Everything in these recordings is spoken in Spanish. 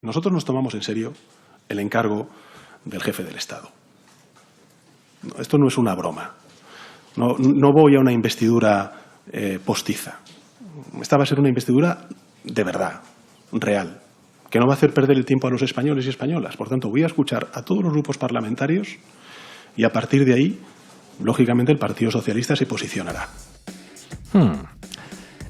Nosotros nos tomamos en serio el encargo del jefe del Estado. Esto no es una broma. No voy a una investidura postiza. Esta va a ser una investidura de verdad, real, que no va a hacer perder el tiempo a los españoles y españolas. Por tanto, voy a escuchar a todos los grupos parlamentarios y a partir de ahí, lógicamente, el Partido Socialista se posicionará.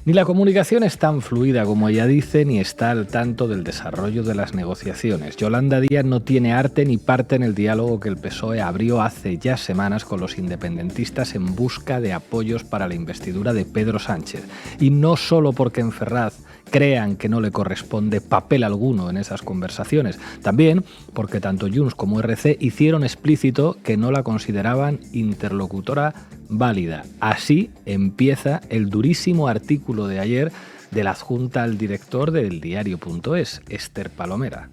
Ni la comunicación es tan fluida como ella dice, ni está al tanto del desarrollo de las negociaciones. Yolanda Díaz no tiene arte ni parte en el diálogo que el PSOE abrió hace ya semanas con los independentistas en busca de apoyos para la investidura de Pedro Sánchez. Y no solo porque en Ferraz crean que no le corresponde papel alguno en esas conversaciones, también porque tanto Junts como RC hicieron explícito que no la consideraban interlocutora válida. Así empieza el durísimo artículo de ayer de la adjunta al director del diario.es, Esther Palomera.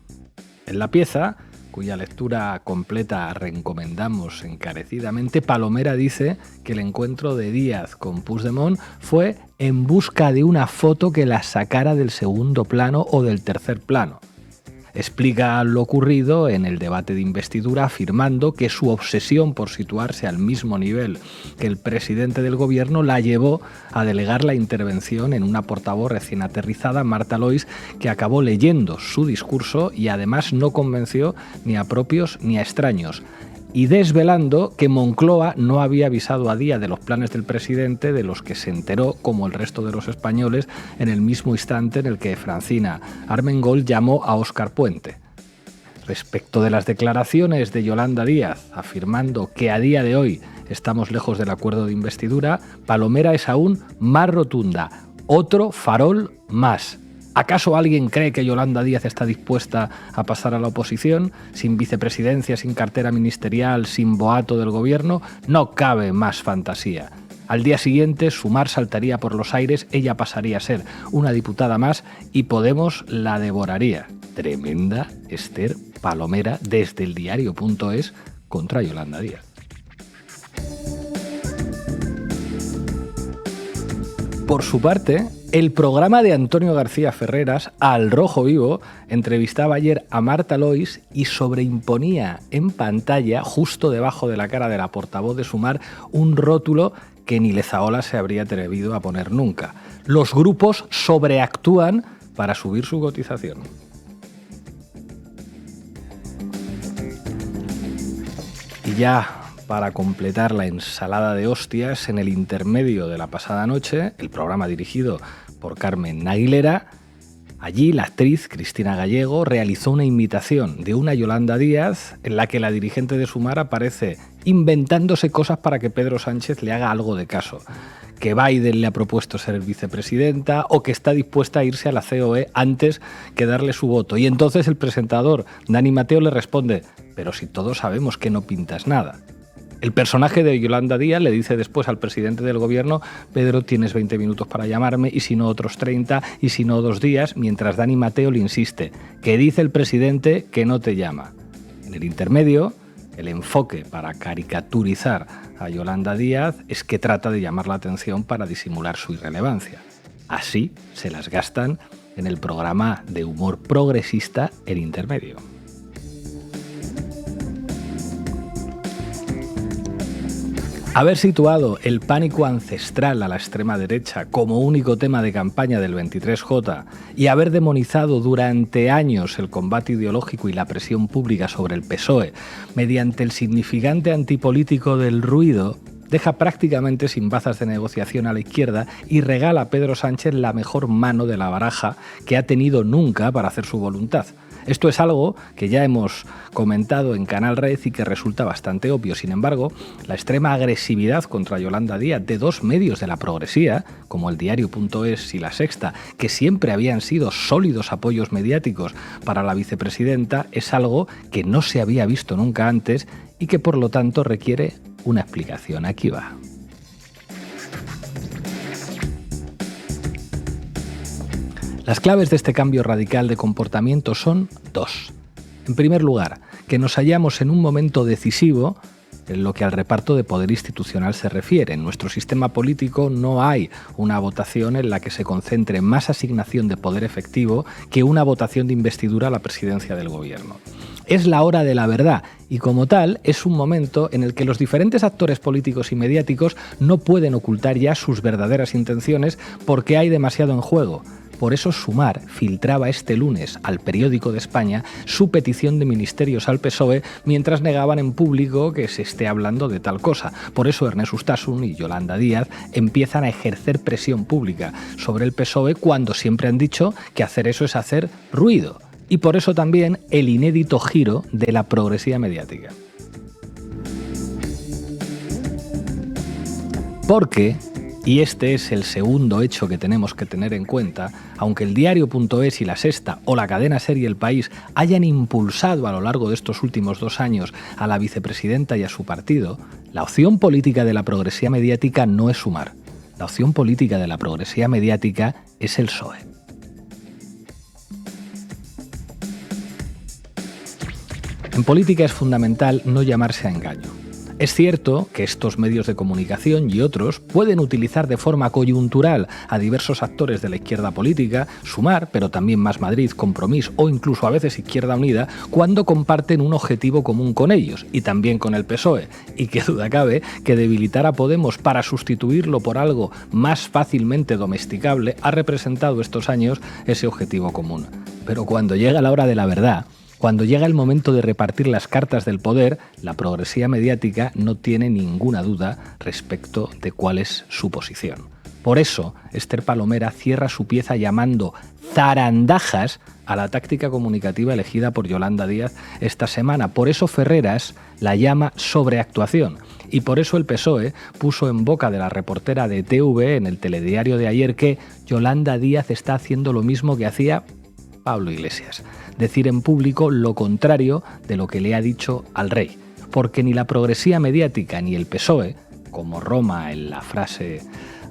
En la pieza, cuya lectura completa recomendamos encarecidamente, Palomera dice que el encuentro de Díaz con Puigdemont fue en busca de una foto que la sacara del segundo plano o del tercer plano. Explica lo ocurrido en el debate de investidura afirmando que su obsesión por situarse al mismo nivel que el presidente del gobierno la llevó a delegar la intervención en una portavoz recién aterrizada, Marta Lois, que acabó leyendo su discurso y además no convenció ni a propios ni a extraños. Y desvelando que Moncloa no había avisado a Díaz de los planes del presidente, de los que se enteró, como el resto de los españoles, en el mismo instante en el que Francina Armengol llamó a Óscar Puente. Respecto de las declaraciones de Yolanda Díaz, afirmando que a día de hoy estamos lejos del acuerdo de investidura, Palomera es aún más rotunda. Otro farol más. ¿Acaso alguien cree que Yolanda Díaz está dispuesta a pasar a la oposición? Sin vicepresidencia, sin cartera ministerial, sin boato del gobierno, no cabe más fantasía. Al día siguiente, Sumar saltaría por los aires, ella pasaría a ser una diputada más y Podemos la devoraría. Tremenda Esther Palomera desde el diario.es contra Yolanda Díaz. Por su parte, el programa de Antonio García Ferreras, Al Rojo Vivo, entrevistaba ayer a Marta Lois y sobreimponía en pantalla, justo debajo de la cara de la portavoz de Sumar, un rótulo que ni Lezaola se habría atrevido a poner nunca. Los grupos sobreactúan para subir su cotización. Y ya, para completar la ensalada de hostias, en el intermedio de la pasada noche, el programa dirigido por Carmen Aguilera, allí la actriz Cristina Gallego realizó una imitación de una Yolanda Díaz en la que la dirigente de Sumar aparece inventándose cosas para que Pedro Sánchez le haga algo de caso. Que Biden le ha propuesto ser vicepresidenta o que está dispuesta a irse a la COE antes que darle su voto. Y entonces el presentador, Dani Mateo, le responde: pero si todos sabemos que no pintas nada. El personaje de Yolanda Díaz le dice después al presidente del gobierno: Pedro, tienes 20 minutos para llamarme, y si no otros 30, y si no 2 días, mientras Dani Mateo le insiste, que dice el presidente que no te llama. En el intermedio, el enfoque para caricaturizar a Yolanda Díaz es que trata de llamar la atención para disimular su irrelevancia. Así se las gastan en el programa de humor progresista El Intermedio. Haber situado el pánico ancestral a la extrema derecha como único tema de campaña del 23J y haber demonizado durante años el combate ideológico y la presión pública sobre el PSOE mediante el significante antipolítico del ruido deja prácticamente sin bazas de negociación a la izquierda y regala a Pedro Sánchez la mejor mano de la baraja que ha tenido nunca para hacer su voluntad. Esto es algo que ya hemos comentado en Canal Red y que resulta bastante obvio. Sin embargo, la extrema agresividad contra Yolanda Díaz de dos medios de la progresía, como el diario.es y La Sexta, que siempre habían sido sólidos apoyos mediáticos para la vicepresidenta, es algo que no se había visto nunca antes y que por lo tanto requiere una explicación. Aquí va. Las claves de este cambio radical de comportamiento son dos. En primer lugar, que nos hallamos en un momento decisivo en lo que al reparto de poder institucional se refiere. En nuestro sistema político no hay una votación en la que se concentre más asignación de poder efectivo que una votación de investidura a la presidencia del gobierno. Es la hora de la verdad y, como tal, es un momento en el que los diferentes actores políticos y mediáticos no pueden ocultar ya sus verdaderas intenciones porque hay demasiado en juego. Por eso Sumar filtraba este lunes al Periódico de España su petición de ministerios al PSOE mientras negaban en público que se esté hablando de tal cosa. Por eso Ernest Urtasun y Yolanda Díaz empiezan a ejercer presión pública sobre el PSOE cuando siempre han dicho que hacer eso es hacer ruido. Y por eso también el inédito giro de la progresía mediática. Porque, y este es el segundo hecho que tenemos que tener en cuenta, aunque el Diario.es y La Sexta o la cadena serie El País hayan impulsado a lo largo de estos últimos 2 años a la vicepresidenta y a su partido, la opción política de la progresía mediática no es Sumar. La opción política de la progresía mediática es el PSOE. En política es fundamental no llamarse a engaño. Es cierto que estos medios de comunicación y otros pueden utilizar de forma coyuntural a diversos actores de la izquierda política, Sumar, pero también Más Madrid, Compromís o incluso a veces Izquierda Unida, cuando comparten un objetivo común con ellos y también con el PSOE. Y qué duda cabe que debilitar a Podemos para sustituirlo por algo más fácilmente domesticable ha representado estos años ese objetivo común. Pero cuando llega la hora de la verdad, cuando llega el momento de repartir las cartas del poder, la progresía mediática no tiene ninguna duda respecto de cuál es su posición. Por eso, Esther Palomera cierra su pieza llamando zarandajas a la táctica comunicativa elegida por Yolanda Díaz esta semana. Por eso Ferreras la llama sobreactuación. Y por eso el PSOE puso en boca de la reportera de TV en el telediario de ayer que Yolanda Díaz está haciendo lo mismo que hacía Pablo Iglesias, decir en público lo contrario de lo que le ha dicho al rey, porque ni la progresía mediática ni el PSOE, como Roma en la frase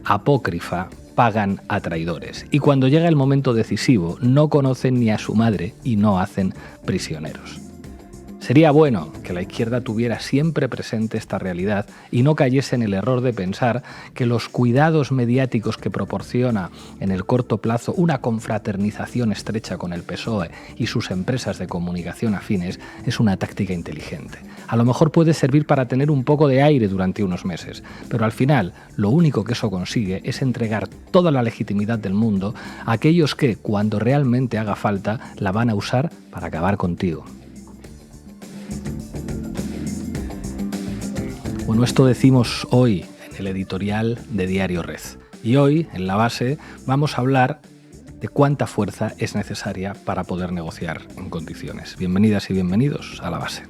apócrifa, pagan a traidores. Y cuando llega el momento decisivo, no conocen ni a su madre y no hacen prisioneros. Sería bueno que la izquierda tuviera siempre presente esta realidad y no cayese en el error de pensar que los cuidados mediáticos que proporciona en el corto plazo una confraternización estrecha con el PSOE y sus empresas de comunicación afines es una táctica inteligente. A lo mejor puede servir para tener un poco de aire durante unos meses, pero al final lo único que eso consigue es entregar toda la legitimidad del mundo a aquellos que, cuando realmente haga falta, la van a usar para acabar contigo. Bueno, esto decimos hoy en el editorial de Diario Red. Y hoy, en La Base, vamos a hablar de cuánta fuerza es necesaria para poder negociar en condiciones. Bienvenidas y bienvenidos a La Base.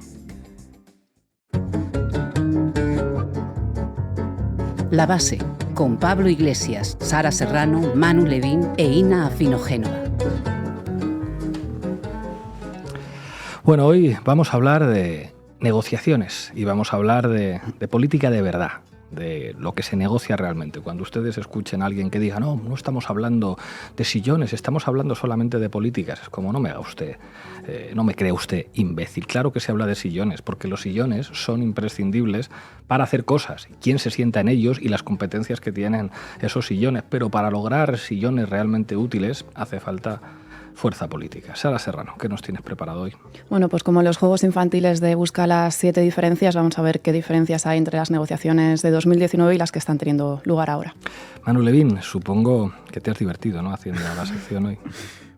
La Base, con Pablo Iglesias, Sara Serrano, Manu Levín e Ina Afinogénova. Bueno, hoy vamos a hablar de negociaciones y vamos a hablar de política de verdad, de lo que se negocia realmente. Cuando ustedes escuchen a alguien que diga no estamos hablando de sillones, estamos hablando solamente de políticas, es como no me haga usted, no me crea usted imbécil. Claro que se habla de sillones, porque los sillones son imprescindibles para hacer cosas, quién se sienta en ellos y las competencias que tienen esos sillones, pero para lograr sillones realmente útiles hace falta fuerza política. Sara Serrano, ¿qué nos tienes preparado hoy? Bueno, pues como en los juegos infantiles de Busca las 7 diferencias, vamos a ver qué diferencias hay entre las negociaciones de 2019 y las que están teniendo lugar ahora. Manu Levín, supongo que te has divertido, ¿no?, haciendo la sección hoy.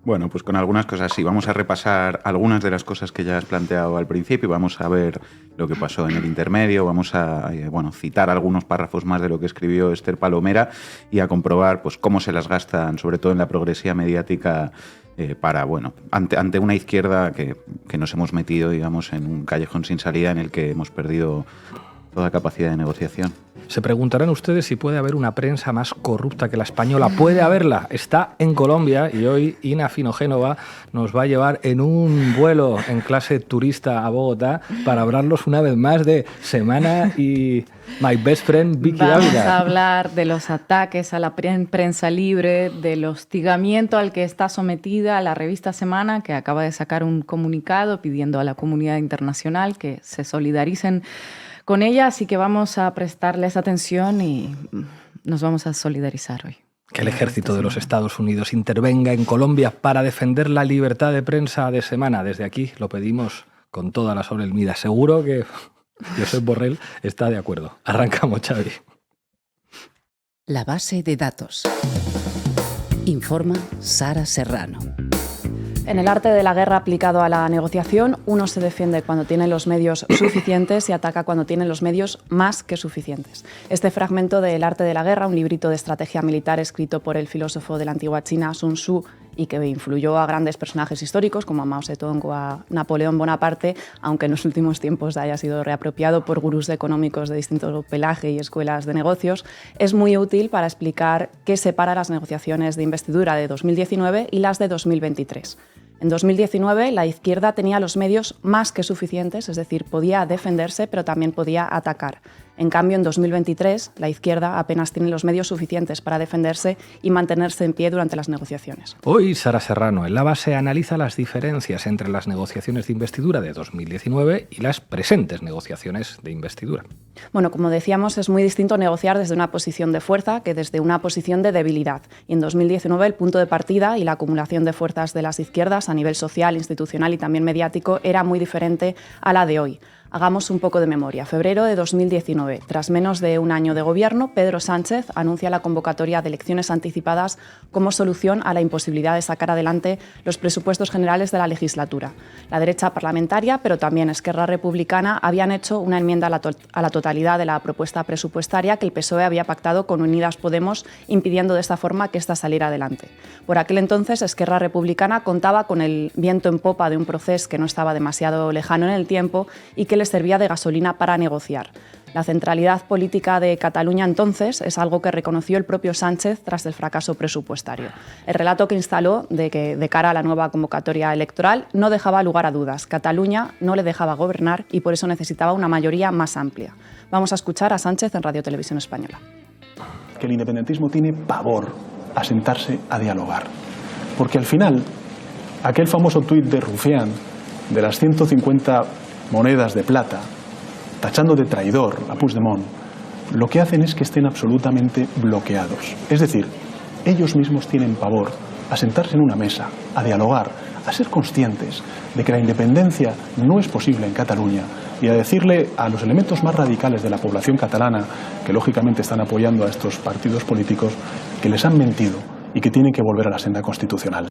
Bueno, pues con algunas cosas sí. Vamos a repasar algunas de las cosas que ya has planteado al principio. Vamos a ver lo que pasó en el intermedio. Vamos a citar algunos párrafos más de lo que escribió Esther Palomera y a comprobar pues cómo se las gastan, sobre todo en la progresía mediática, para, ante una izquierda que nos hemos metido, digamos, en un callejón sin salida en el que hemos perdido toda capacidad de negociación. Se preguntarán ustedes si puede haber una prensa más corrupta que la española. Puede haberla. Está en Colombia y hoy Ina Afinogénova nos va a llevar en un vuelo en clase turista a Bogotá para hablarnos una vez más de Semana y My Best Friend Vicky Ávila. Vamos a hablar de los ataques a la prensa libre, del hostigamiento al que está sometida la revista Semana, que acaba de sacar un comunicado pidiendo a la comunidad internacional que se solidaricen con ella, así que vamos a prestarles atención y nos vamos a solidarizar hoy. Que el ejército de los Estados Unidos intervenga en Colombia para defender la libertad de prensa de semana. Desde aquí lo pedimos con toda la solemnidad. Seguro que Josep Borrell está de acuerdo. Arrancamos, Xavi. La base de datos. Informa Sara Serrano. En el arte de la guerra aplicado a la negociación, uno se defiende cuando tiene los medios suficientes y ataca cuando tiene los medios más que suficientes. Este fragmento de El arte de la guerra, un librito de estrategia militar escrito por el filósofo de la antigua China, Sun Tzu, y que influyó a grandes personajes históricos como a Mao Zedong o a Napoleón Bonaparte, aunque en los últimos tiempos haya sido reapropiado por gurús económicos de distinto pelaje y escuelas de negocios, es muy útil para explicar qué separa las negociaciones de investidura de 2019 y las de 2023. En 2019, la izquierda tenía los medios más que suficientes, es decir, podía defenderse, pero también podía atacar. En cambio, en 2023, la izquierda apenas tiene los medios suficientes para defenderse y mantenerse en pie durante las negociaciones. Hoy, Sara Serrano, en La Base, analiza las diferencias entre las negociaciones de investidura de 2019 y las presentes negociaciones de investidura. Bueno, como decíamos, es muy distinto negociar desde una posición de fuerza que desde una posición de debilidad. Y en 2019 el punto de partida y la acumulación de fuerzas de las izquierdas a nivel social, institucional y también mediático era muy diferente a la de hoy. Hagamos un poco de memoria. Febrero de 2019, tras menos de un año de gobierno, Pedro Sánchez anuncia la convocatoria de elecciones anticipadas como solución a la imposibilidad de sacar adelante los presupuestos generales de la legislatura. La derecha parlamentaria, pero también Esquerra Republicana, habían hecho una enmienda a la totalidad de la propuesta presupuestaria que el PSOE había pactado con Unidas Podemos, impidiendo de esta forma que ésta saliera adelante. Por aquel entonces, Esquerra Republicana contaba con el viento en popa de un proceso que no estaba demasiado lejano en el tiempo y que les servía de gasolina para negociar. La centralidad política de Cataluña entonces es algo que reconoció el propio Sánchez tras el fracaso presupuestario. El relato que instaló de que de cara a la nueva convocatoria electoral no dejaba lugar a dudas. Cataluña no le dejaba gobernar y por eso necesitaba una mayoría más amplia. Vamos a escuchar a Sánchez en Radio Televisión Española. Que el independentismo tiene pavor a sentarse a dialogar. Porque al final, aquel famoso tuit de Rufián de las 150 monedas de plata, tachando de traidor a Puigdemont, lo que hacen es que estén absolutamente bloqueados. Es decir, ellos mismos tienen pavor a sentarse en una mesa, a dialogar, a ser conscientes de que la independencia no es posible en Cataluña y a decirle a los elementos más radicales de la población catalana, que lógicamente están apoyando a estos partidos políticos, que les han mentido y que tienen que volver a la senda constitucional.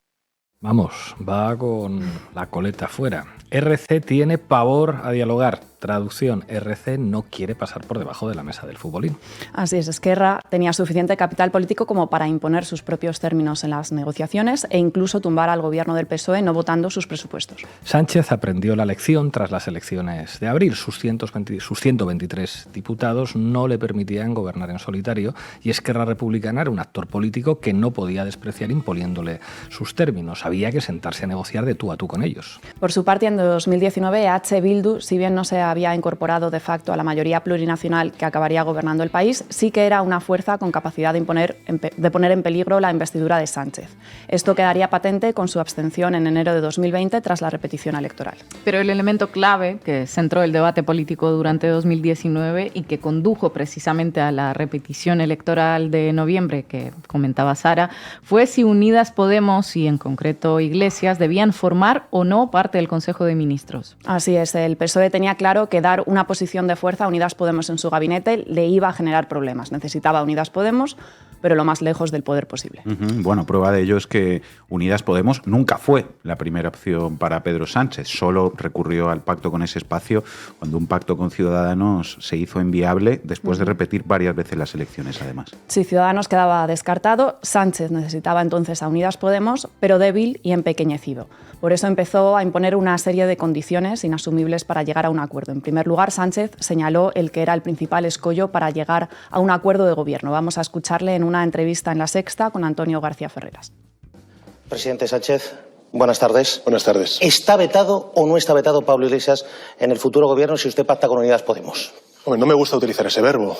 Vamos, va con la coleta fuera. RC tiene pavor a dialogar. Traducción, RC no quiere pasar por debajo de la mesa del futbolín. Así es, Esquerra tenía suficiente capital político como para imponer sus propios términos en las negociaciones e incluso tumbar al gobierno del PSOE no votando sus presupuestos. Sánchez aprendió la lección tras las elecciones de abril. Sus 123 diputados no le permitían gobernar en solitario y Esquerra Republicana era un actor político que no podía despreciar imponiéndole sus términos. Había que sentarse a negociar de tú a tú con ellos. Por su parte, en 2019, H. Bildu, si bien no se había incorporado de facto a la mayoría plurinacional que acabaría gobernando el país, sí que era una fuerza con capacidad de poner en peligro la investidura de Sánchez. Esto quedaría patente con su abstención en enero de 2020 tras la repetición electoral. Pero el elemento clave que centró el debate político durante 2019 y que condujo precisamente a la repetición electoral de noviembre que comentaba Sara, fue si Unidas Podemos y en concreto Iglesias debían formar o no parte del Consejo de Ministros. Así es, el PSOE tenía claro que dar una posición de fuerza a Unidas Podemos en su gabinete le iba a generar problemas. Necesitaba Unidas Podemos, pero lo más lejos del poder posible. Bueno, prueba de ello es que Unidas Podemos nunca fue la primera opción para Pedro Sánchez. Solo recurrió al pacto con ese espacio cuando un pacto con Ciudadanos se hizo inviable después de repetir varias veces las elecciones, además. Si Ciudadanos quedaba descartado, Sánchez necesitaba entonces a Unidas Podemos, pero débil y empequeñecido. Por eso empezó a imponer una serie de condiciones inasumibles para llegar a un acuerdo. En primer lugar, Sánchez señaló el que era el principal escollo para llegar a un acuerdo de gobierno. Vamos a escucharle en una entrevista en La Sexta con Antonio García Ferreras. Presidente Sánchez, buenas tardes. Buenas tardes. ¿Está vetado o no está vetado Pablo Iglesias en el futuro gobierno si usted pacta con Unidas Podemos? Hombre, no me gusta utilizar ese verbo.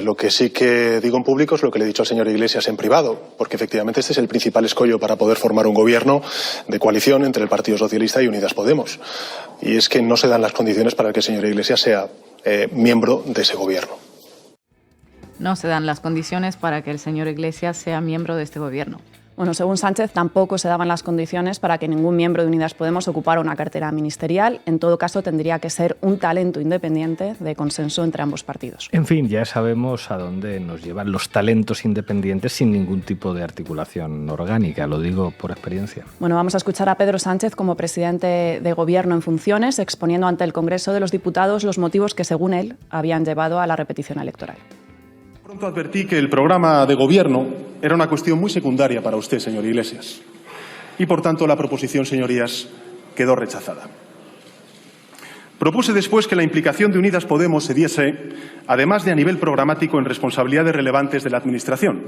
Lo que sí que digo en público es lo que le he dicho al señor Iglesias en privado, porque efectivamente este es el principal escollo para poder formar un gobierno de coalición entre el Partido Socialista y Unidas Podemos. Y es que no se dan las condiciones para que el señor Iglesias sea miembro de ese gobierno. No se dan las condiciones para que el señor Iglesias sea miembro de este gobierno. Bueno, según Sánchez, tampoco se daban las condiciones para que ningún miembro de Unidas Podemos ocupara una cartera ministerial. En todo caso, tendría que ser un talento independiente de consenso entre ambos partidos. En fin, ya sabemos a dónde nos llevan los talentos independientes sin ningún tipo de articulación orgánica, lo digo por experiencia. Bueno, vamos a escuchar a Pedro Sánchez como presidente de Gobierno en funciones, exponiendo ante el Congreso de los Diputados los motivos que, según él, habían llevado a la repetición electoral. Pronto advertí que el programa de gobierno era una cuestión muy secundaria para usted, señor Iglesias. Y, por tanto, la proposición, señorías, quedó rechazada. Propuse después que la implicación de Unidas Podemos se diese, además de a nivel programático, en responsabilidades relevantes de la Administración,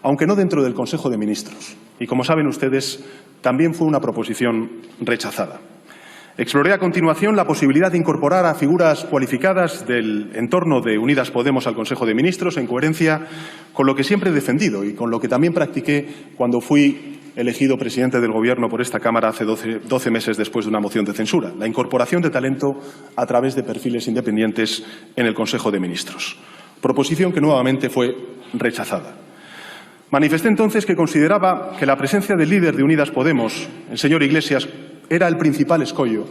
aunque no dentro del Consejo de Ministros. Y, como saben ustedes, también fue una proposición rechazada. Exploré a continuación la posibilidad de incorporar a figuras cualificadas del entorno de Unidas Podemos al Consejo de Ministros, en coherencia con lo que siempre he defendido y con lo que también practiqué cuando fui elegido presidente del Gobierno por esta Cámara hace 12 meses después de una moción de censura, la incorporación de talento a través de perfiles independientes en el Consejo de Ministros. Proposición que nuevamente fue rechazada. Manifesté entonces que consideraba que la presencia del líder de Unidas Podemos, el señor Iglesias, era el principal escollo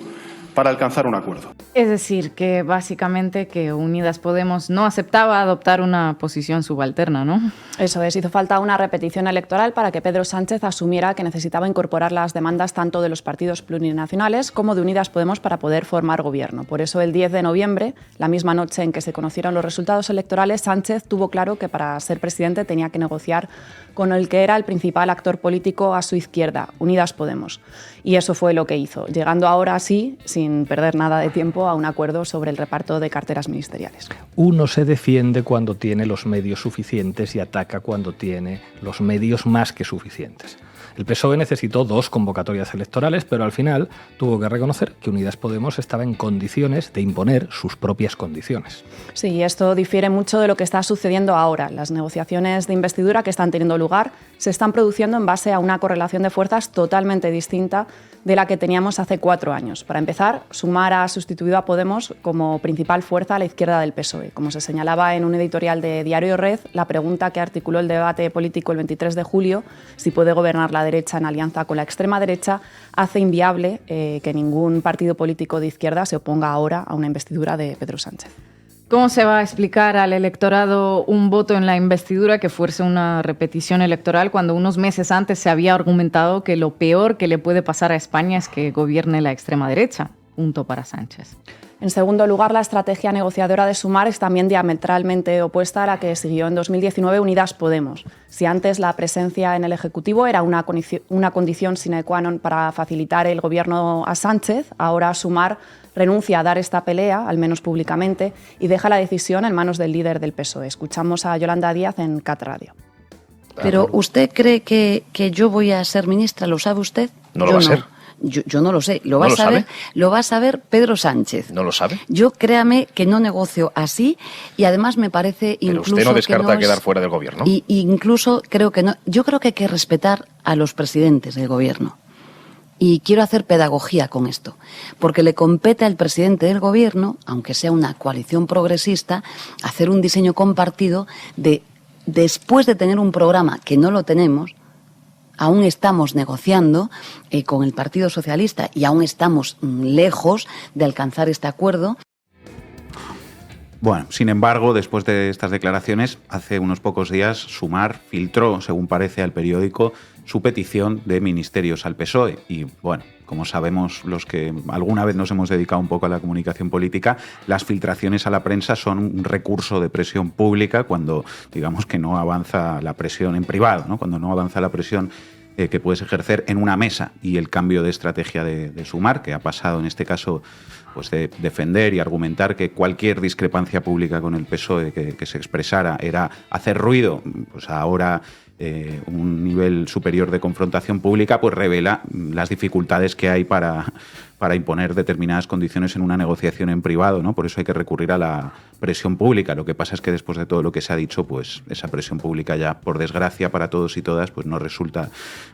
para alcanzar un acuerdo. Es decir, que básicamente que Unidas Podemos no aceptaba adoptar una posición subalterna, ¿no? Eso es, hizo falta una repetición electoral para que Pedro Sánchez asumiera que necesitaba incorporar las demandas tanto de los partidos plurinacionales como de Unidas Podemos para poder formar gobierno. Por eso, el 10 de noviembre, la misma noche en que se conocieron los resultados electorales, Sánchez tuvo claro que para ser presidente tenía que negociar con el que era el principal actor político a su izquierda, Unidas Podemos. Y eso fue lo que hizo, llegando ahora sí, sin perder nada de tiempo, a un acuerdo sobre el reparto de carteras ministeriales. Uno se defiende cuando tiene los medios suficientes y ataca cuando tiene los medios más que suficientes. El PSOE necesitó 2 convocatorias electorales, pero al final tuvo que reconocer que Unidas Podemos estaba en condiciones de imponer sus propias condiciones. Sí, esto difiere mucho de lo que está sucediendo ahora. Las negociaciones de investidura que están teniendo lugar se están produciendo en base a una correlación de fuerzas totalmente distinta de la que teníamos hace 4 años. Para empezar, Sumar ha sustituido a Podemos como principal fuerza a la izquierda del PSOE. Como se señalaba en un editorial de Diario Red, la pregunta que articuló el debate político el 23 de julio, si puede gobernar la derecha en alianza con la extrema derecha, hace inviable que ningún partido político de izquierda se oponga ahora a una investidura de Pedro Sánchez. ¿Cómo se va a explicar al electorado un voto en la investidura que fuerce una repetición electoral cuando unos meses antes se había argumentado que lo peor que le puede pasar a España es que gobierne la extrema derecha? Punto para Sánchez. En segundo lugar, la estrategia negociadora de Sumar es también diametralmente opuesta a la que siguió en 2019 Unidas Podemos. Si antes la presencia en el Ejecutivo era una condición sine qua non para facilitar el gobierno a Sánchez, ahora Sumar renuncia a dar esta pelea, al menos públicamente, y deja la decisión en manos del líder del PSOE. Escuchamos a Yolanda Díaz en CAT Radio. ¿Pero usted cree que yo voy a ser ministra? ¿Lo sabe usted? ¿No lo va a ser? Yo no lo sé. Lo va a saber Pedro Sánchez. ¿No lo sabe? Yo, créame, que no negocio así y además me parece Pero incluso usted no descarta que no quedar fuera del gobierno. Y incluso creo que no. Yo creo que hay que respetar a los presidentes del gobierno. Y quiero hacer pedagogía con esto, porque le compete al presidente del gobierno, aunque sea una coalición progresista, hacer un diseño compartido de, después de tener un programa que no lo tenemos, aún estamos negociando con el Partido Socialista y aún estamos lejos de alcanzar este acuerdo. Bueno, sin embargo, después de estas declaraciones, hace unos pocos días Sumar filtró, según parece al periódico, su petición de ministerios al PSOE. Y bueno, como sabemos los que alguna vez nos hemos dedicado un poco a la comunicación política, las filtraciones a la prensa son un recurso de presión pública cuando, digamos, que no avanza la presión en privado, ¿no? Cuando no avanza la presión que puedes ejercer en una mesa. Y el cambio de estrategia de Sumar, que ha pasado en este caso pues de defender y argumentar que cualquier discrepancia pública con el PSOE que se expresara era hacer ruido, pues ahora un nivel superior de confrontación pública, pues revela las dificultades que hay para imponer determinadas condiciones en una negociación en privado, ¿no? Por eso hay que recurrir a la presión pública. Lo que pasa es que después de todo lo que se ha dicho, pues esa presión pública ya, por desgracia para todos y todas, pues no resulta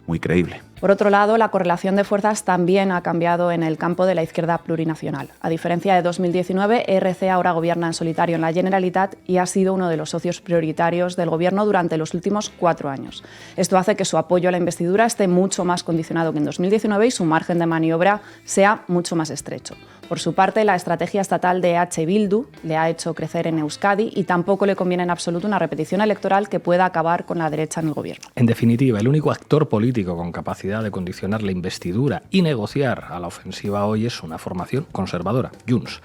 muy creíble. Por otro lado, la correlación de fuerzas también ha cambiado en el campo de la izquierda plurinacional. A diferencia de 2019, ERC ahora gobierna en solitario en la Generalitat y ha sido uno de los socios prioritarios del Gobierno durante los últimos 4 años. Esto hace que su apoyo a la investidura esté mucho más condicionado que en 2019 y su margen de maniobra sea mucho más estrecho. Por su parte, la estrategia estatal de EH Bildu le ha hecho crecer en Euskadi y tampoco le conviene en absoluto una repetición electoral que pueda acabar con la derecha en el Gobierno. En definitiva, el único actor político con capacidad de condicionar la investidura y negociar a la ofensiva hoy es una formación conservadora, Junts.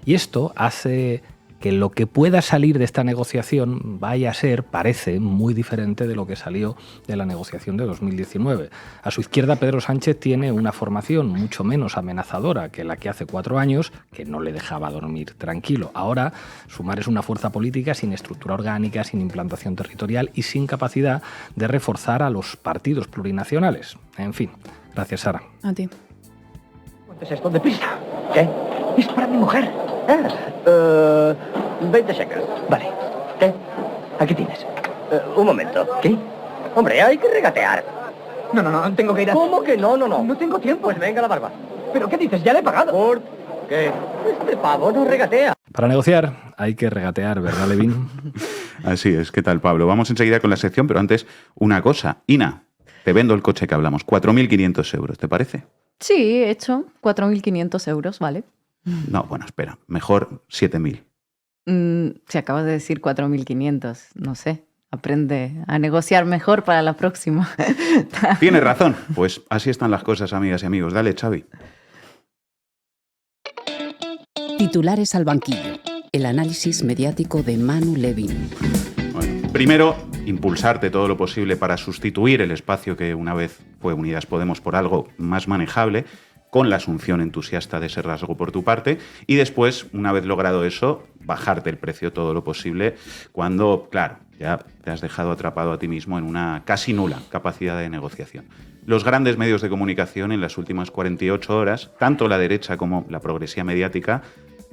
Y esto hace que lo que pueda salir de esta negociación vaya a ser, parece, muy diferente de lo que salió de la negociación de 2019. A su izquierda, Pedro Sánchez tiene una formación mucho menos amenazadora que la que hace 4 años, que no le dejaba dormir tranquilo. Ahora, Sumar es una fuerza política sin estructura orgánica, sin implantación territorial y sin capacidad de reforzar a los partidos plurinacionales. En fin, gracias, Sara. A ti. ¿Cuánto es esto? ¡Deprisa! ¿Qué? Es para mi mujer. 20 shekels. Vale. ¿Qué? Aquí tienes. Un momento. ¿Qué? Hombre, hay que regatear. No, tengo que ir a... ¿Cómo que no? No tengo tiempo. Pues venga la barba. ¿Pero qué dices? Ya le he pagado. ¿Por qué? Este pavo no regatea. Para negociar hay que regatear, ¿verdad, Levin? Así es. ¿Qué tal, Pablo? Vamos enseguida con la sección, pero antes una cosa. Ina, te vendo el coche que hablamos. 4.500 euros, ¿te parece? Sí, he hecho 4.500 euros, ¿vale? No, bueno, espera. Mejor 7.000. Si acabas de decir 4.500, no sé. Aprende a negociar mejor para la próxima. Tienes razón. Pues así están las cosas, amigas y amigos. Dale, Xavi. Titulares al banquillo. El análisis mediático de Manu Levin. Bueno, primero, impulsarte todo lo posible para sustituir el espacio que una vez fue Unidas Podemos por algo más manejable, con la asunción entusiasta de ese rasgo por tu parte, y después, una vez logrado eso, bajarte el precio todo lo posible cuando, claro, ya te has dejado atrapado a ti mismo en una casi nula capacidad de negociación. Los grandes medios de comunicación en las últimas 48 horas, tanto la derecha como la progresía mediática,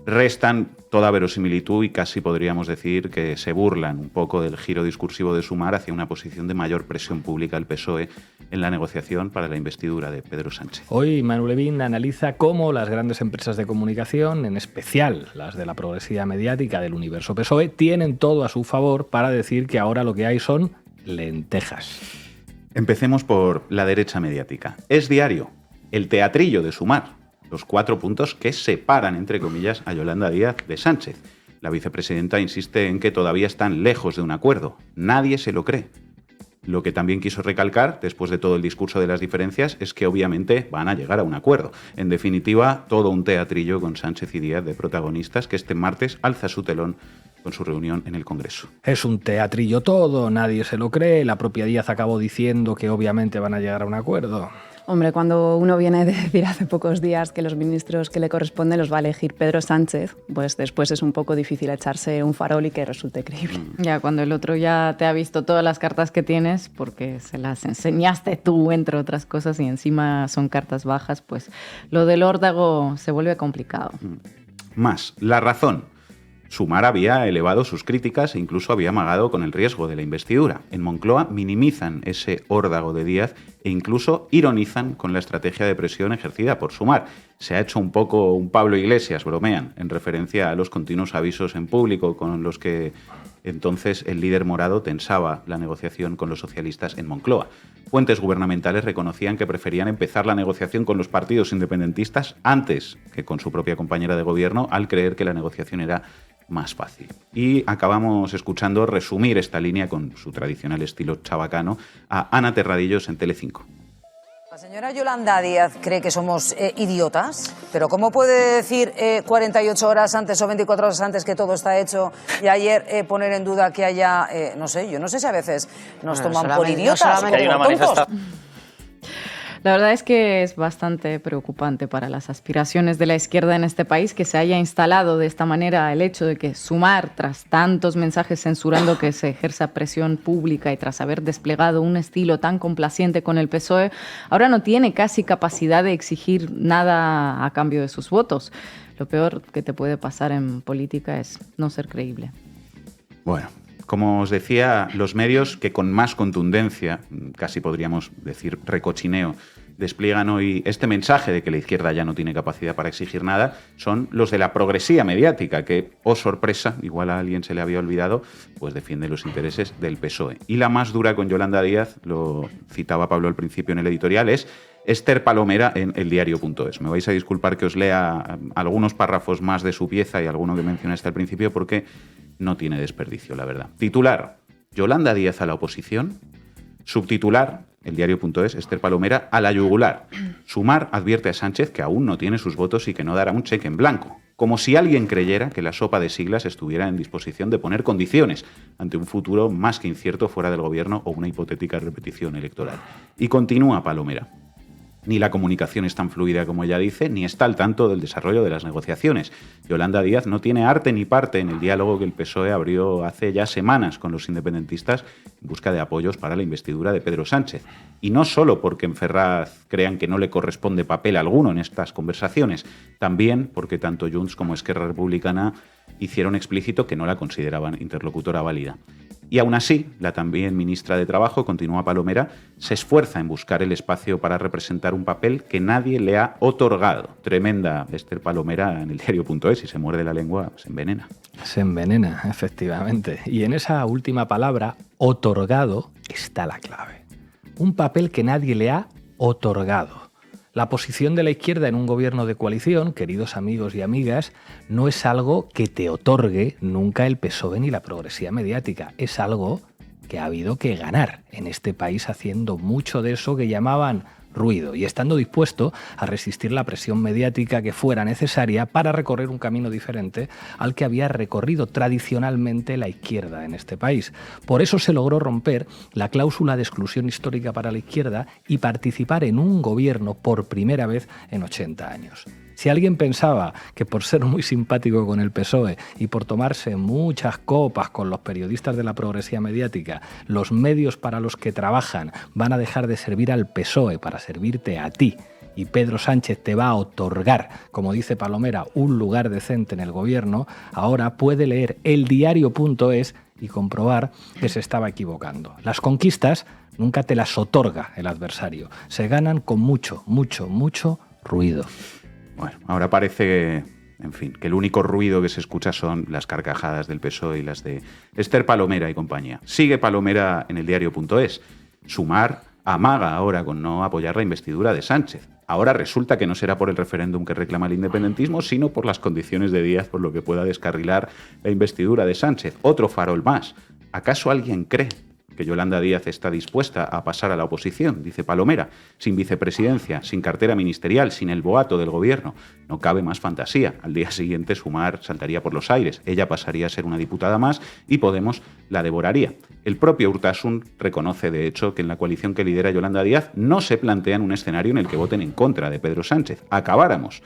restan toda verosimilitud y casi podríamos decir que se burlan un poco del giro discursivo de Sumar hacia una posición de mayor presión pública al PSOE en la negociación para la investidura de Pedro Sánchez. Hoy Manu Levin analiza cómo las grandes empresas de comunicación, en especial las de la progresía mediática del universo PSOE, tienen todo a su favor para decir que ahora lo que hay son lentejas. Empecemos por la derecha mediática. Es diario, el teatrillo de Sumar. Los 4 puntos que separan, entre comillas, a Yolanda Díaz de Sánchez. La vicepresidenta insiste en que todavía están lejos de un acuerdo. Nadie se lo cree. Lo que también quiso recalcar, después de todo el discurso de las diferencias, es que obviamente van a llegar a un acuerdo. En definitiva, todo un teatrillo con Sánchez y Díaz de protagonistas que este martes alza su telón con su reunión en el Congreso. Es un teatrillo todo, nadie se lo cree. La propia Díaz acabó diciendo que obviamente van a llegar a un acuerdo. Hombre, cuando uno viene de decir hace pocos días que los ministros que le corresponden los va a elegir Pedro Sánchez, pues después es un poco difícil echarse un farol y que resulte creíble. Ya, cuando el otro ya te ha visto todas las cartas que tienes, porque se las enseñaste tú, entre otras cosas, y encima son cartas bajas, pues lo del órdago se vuelve complicado. Más, la razón. Sumar había elevado sus críticas e incluso había amagado con el riesgo de la investidura. En Moncloa minimizan ese órdago de Díaz e incluso ironizan con la estrategia de presión ejercida por Sumar. Se ha hecho un poco un Pablo Iglesias, bromean, en referencia a los continuos avisos en público con los que entonces el líder morado tensaba la negociación con los socialistas en Moncloa. Fuentes gubernamentales reconocían que preferían empezar la negociación con los partidos independentistas antes que con su propia compañera de gobierno, al creer que la negociación era más fácil. Y acabamos escuchando resumir esta línea con su tradicional estilo chabacano a Ana Terradillos en Telecinco. La señora Yolanda Díaz cree que somos idiotas, pero ¿cómo puede decir 48 horas antes o 24 horas antes que todo está hecho y ayer poner en duda que haya, no sé, yo no sé si a veces nos toman por idiotas o tontos? La verdad es que es bastante preocupante para las aspiraciones de la izquierda en este país que se haya instalado de esta manera el hecho de que Sumar, tras tantos mensajes censurando que se ejerza presión pública y tras haber desplegado un estilo tan complaciente con el PSOE, ahora no tiene casi capacidad de exigir nada a cambio de sus votos. Lo peor que te puede pasar en política es no ser creíble. Bueno, como os decía, los medios que con más contundencia, casi podríamos decir recochineo, despliegan hoy este mensaje de que la izquierda ya no tiene capacidad para exigir nada son los de la progresía mediática, que, oh sorpresa, igual a alguien se le había olvidado, pues defiende los intereses del PSOE. Y la más dura con Yolanda Díaz, lo citaba Pablo al principio en el editorial, es Esther Palomera en eldiario.es. Me vais a disculpar que os lea algunos párrafos más de su pieza y alguno que mencionaste al principio porque no tiene desperdicio, la verdad. Titular: Yolanda Díaz a la oposición. Subtitular: eldiario.es, Esther Palomera a la yugular. Sumar advierte a Sánchez que aún no tiene sus votos y que no dará un cheque en blanco. Como si alguien creyera que la sopa de siglas estuviera en disposición de poner condiciones ante un futuro más que incierto fuera del gobierno o una hipotética repetición electoral. Y continúa Palomera: ni la comunicación es tan fluida como ella dice, ni está al tanto del desarrollo de las negociaciones. Yolanda Díaz no tiene arte ni parte en el diálogo que el PSOE abrió hace ya semanas con los independentistas en busca de apoyos para la investidura de Pedro Sánchez. Y no solo porque en Ferraz crean que no le corresponde papel alguno en estas conversaciones, también porque tanto Junts como Esquerra Republicana hicieron explícito que no la consideraban interlocutora válida. Y aún así, la también ministra de Trabajo, continúa Palomera, se esfuerza en buscar el espacio para representar un papel que nadie le ha otorgado. Tremenda Esther Palomera en eldiario.es, y se muerde la lengua, se envenena. Se envenena, efectivamente. Y en esa última palabra, otorgado, está la clave. Un papel que nadie le ha otorgado. La posición de la izquierda en un gobierno de coalición, queridos amigos y amigas, no es algo que te otorgue nunca el PSOE ni la progresía mediática. Es algo que ha habido que ganar en este país haciendo mucho de eso que llamaban ruido y estando dispuesto a resistir la presión mediática que fuera necesaria para recorrer un camino diferente al que había recorrido tradicionalmente la izquierda en este país. Por eso se logró romper la cláusula de exclusión histórica para la izquierda y participar en un gobierno por primera vez en 80 años. Si alguien pensaba que por ser muy simpático con el PSOE y por tomarse muchas copas con los periodistas de la progresía mediática, los medios para los que trabajan van a dejar de servir al PSOE para servirte a ti, y Pedro Sánchez te va a otorgar, como dice Palomera, un lugar decente en el gobierno, ahora puede leer eldiario.es y comprobar que se estaba equivocando. Las conquistas nunca te las otorga el adversario, se ganan con mucho, mucho, mucho ruido. Bueno, ahora parece que el único ruido que se escucha son las carcajadas del PSOE y las de Esther Palomera y compañía. Sigue Palomera en eldiario.es. Sumar amaga ahora con no apoyar la investidura de Sánchez. Ahora resulta que no será por el referéndum que reclama el independentismo, sino por las condiciones de Díaz, por lo que pueda descarrilar la investidura de Sánchez. Otro farol más. ¿Acaso alguien cree que Yolanda Díaz está dispuesta a pasar a la oposición? Dice Palomera. Sin vicepresidencia, sin cartera ministerial, sin el boato del gobierno. No cabe más fantasía. Al día siguiente Sumar saltaría por los aires. Ella pasaría a ser una diputada más y Podemos la devoraría. El propio Urtasun reconoce, de hecho, que en la coalición que lidera Yolanda Díaz no se plantean un escenario en el que voten en contra de Pedro Sánchez. Acabáramos.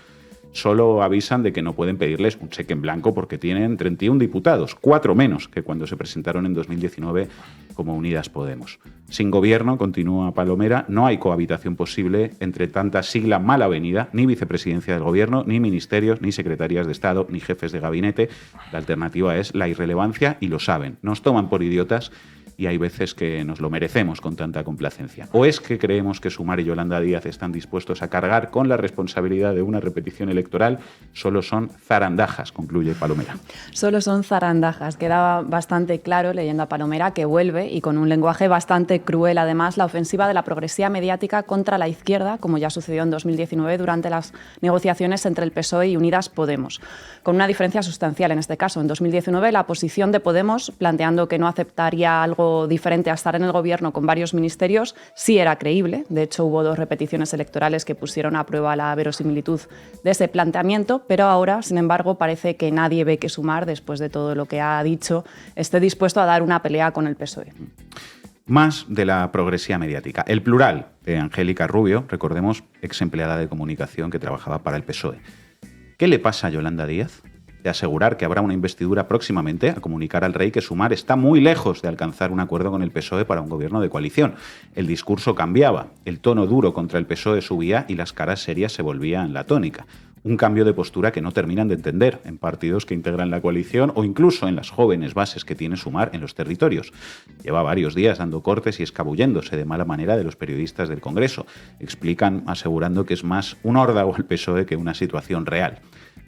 Solo avisan de que no pueden pedirles un cheque en blanco porque tienen 31 diputados, 4 menos que cuando se presentaron en 2019 como Unidas Podemos. Sin gobierno, continúa Palomera, no hay cohabitación posible entre tanta sigla mal avenida, ni vicepresidencia del gobierno, ni ministerios, ni secretarías de Estado, ni jefes de gabinete. La alternativa es la irrelevancia y lo saben. Nos toman por idiotas y hay veces que nos lo merecemos con tanta complacencia. ¿O es que creemos que Sumar y Yolanda Díaz están dispuestos a cargar con la responsabilidad de una repetición electoral? Solo son zarandajas, concluye Palomera. Solo son zarandajas. Quedaba bastante claro, leyendo a Palomera, que vuelve, y con un lenguaje bastante cruel además, la ofensiva de la progresía mediática contra la izquierda, como ya sucedió en 2019 durante las negociaciones entre el PSOE y Unidas Podemos. Con una diferencia sustancial en este caso. En 2019 la posición de Podemos, planteando que no aceptaría algo diferente a estar en el gobierno con varios ministerios, sí era creíble. De hecho, hubo 2 repeticiones electorales que pusieron a prueba la verosimilitud de ese planteamiento, pero ahora, sin embargo, parece que nadie ve que Sumar, después de todo lo que ha dicho, esté dispuesto a dar una pelea con el PSOE. Más de la progresía mediática. El plural de Angélica Rubio, recordemos, ex empleada de comunicación que trabajaba para el PSOE. ¿Qué le pasa a Yolanda Díaz? De asegurar que habrá una investidura próximamente, a comunicar al rey que Sumar está muy lejos de alcanzar un acuerdo con el PSOE para un gobierno de coalición. El discurso cambiaba, el tono duro contra el PSOE subía y las caras serias se volvían la tónica. un cambio de postura que no terminan de entender en partidos que integran la coalición o incluso en las jóvenes bases que tiene Sumar en los territorios. Lleva varios días dando cortes y escabulléndose de mala manera de los periodistas del Congreso. Explican asegurando que es más un órdago al PSOE que una situación real.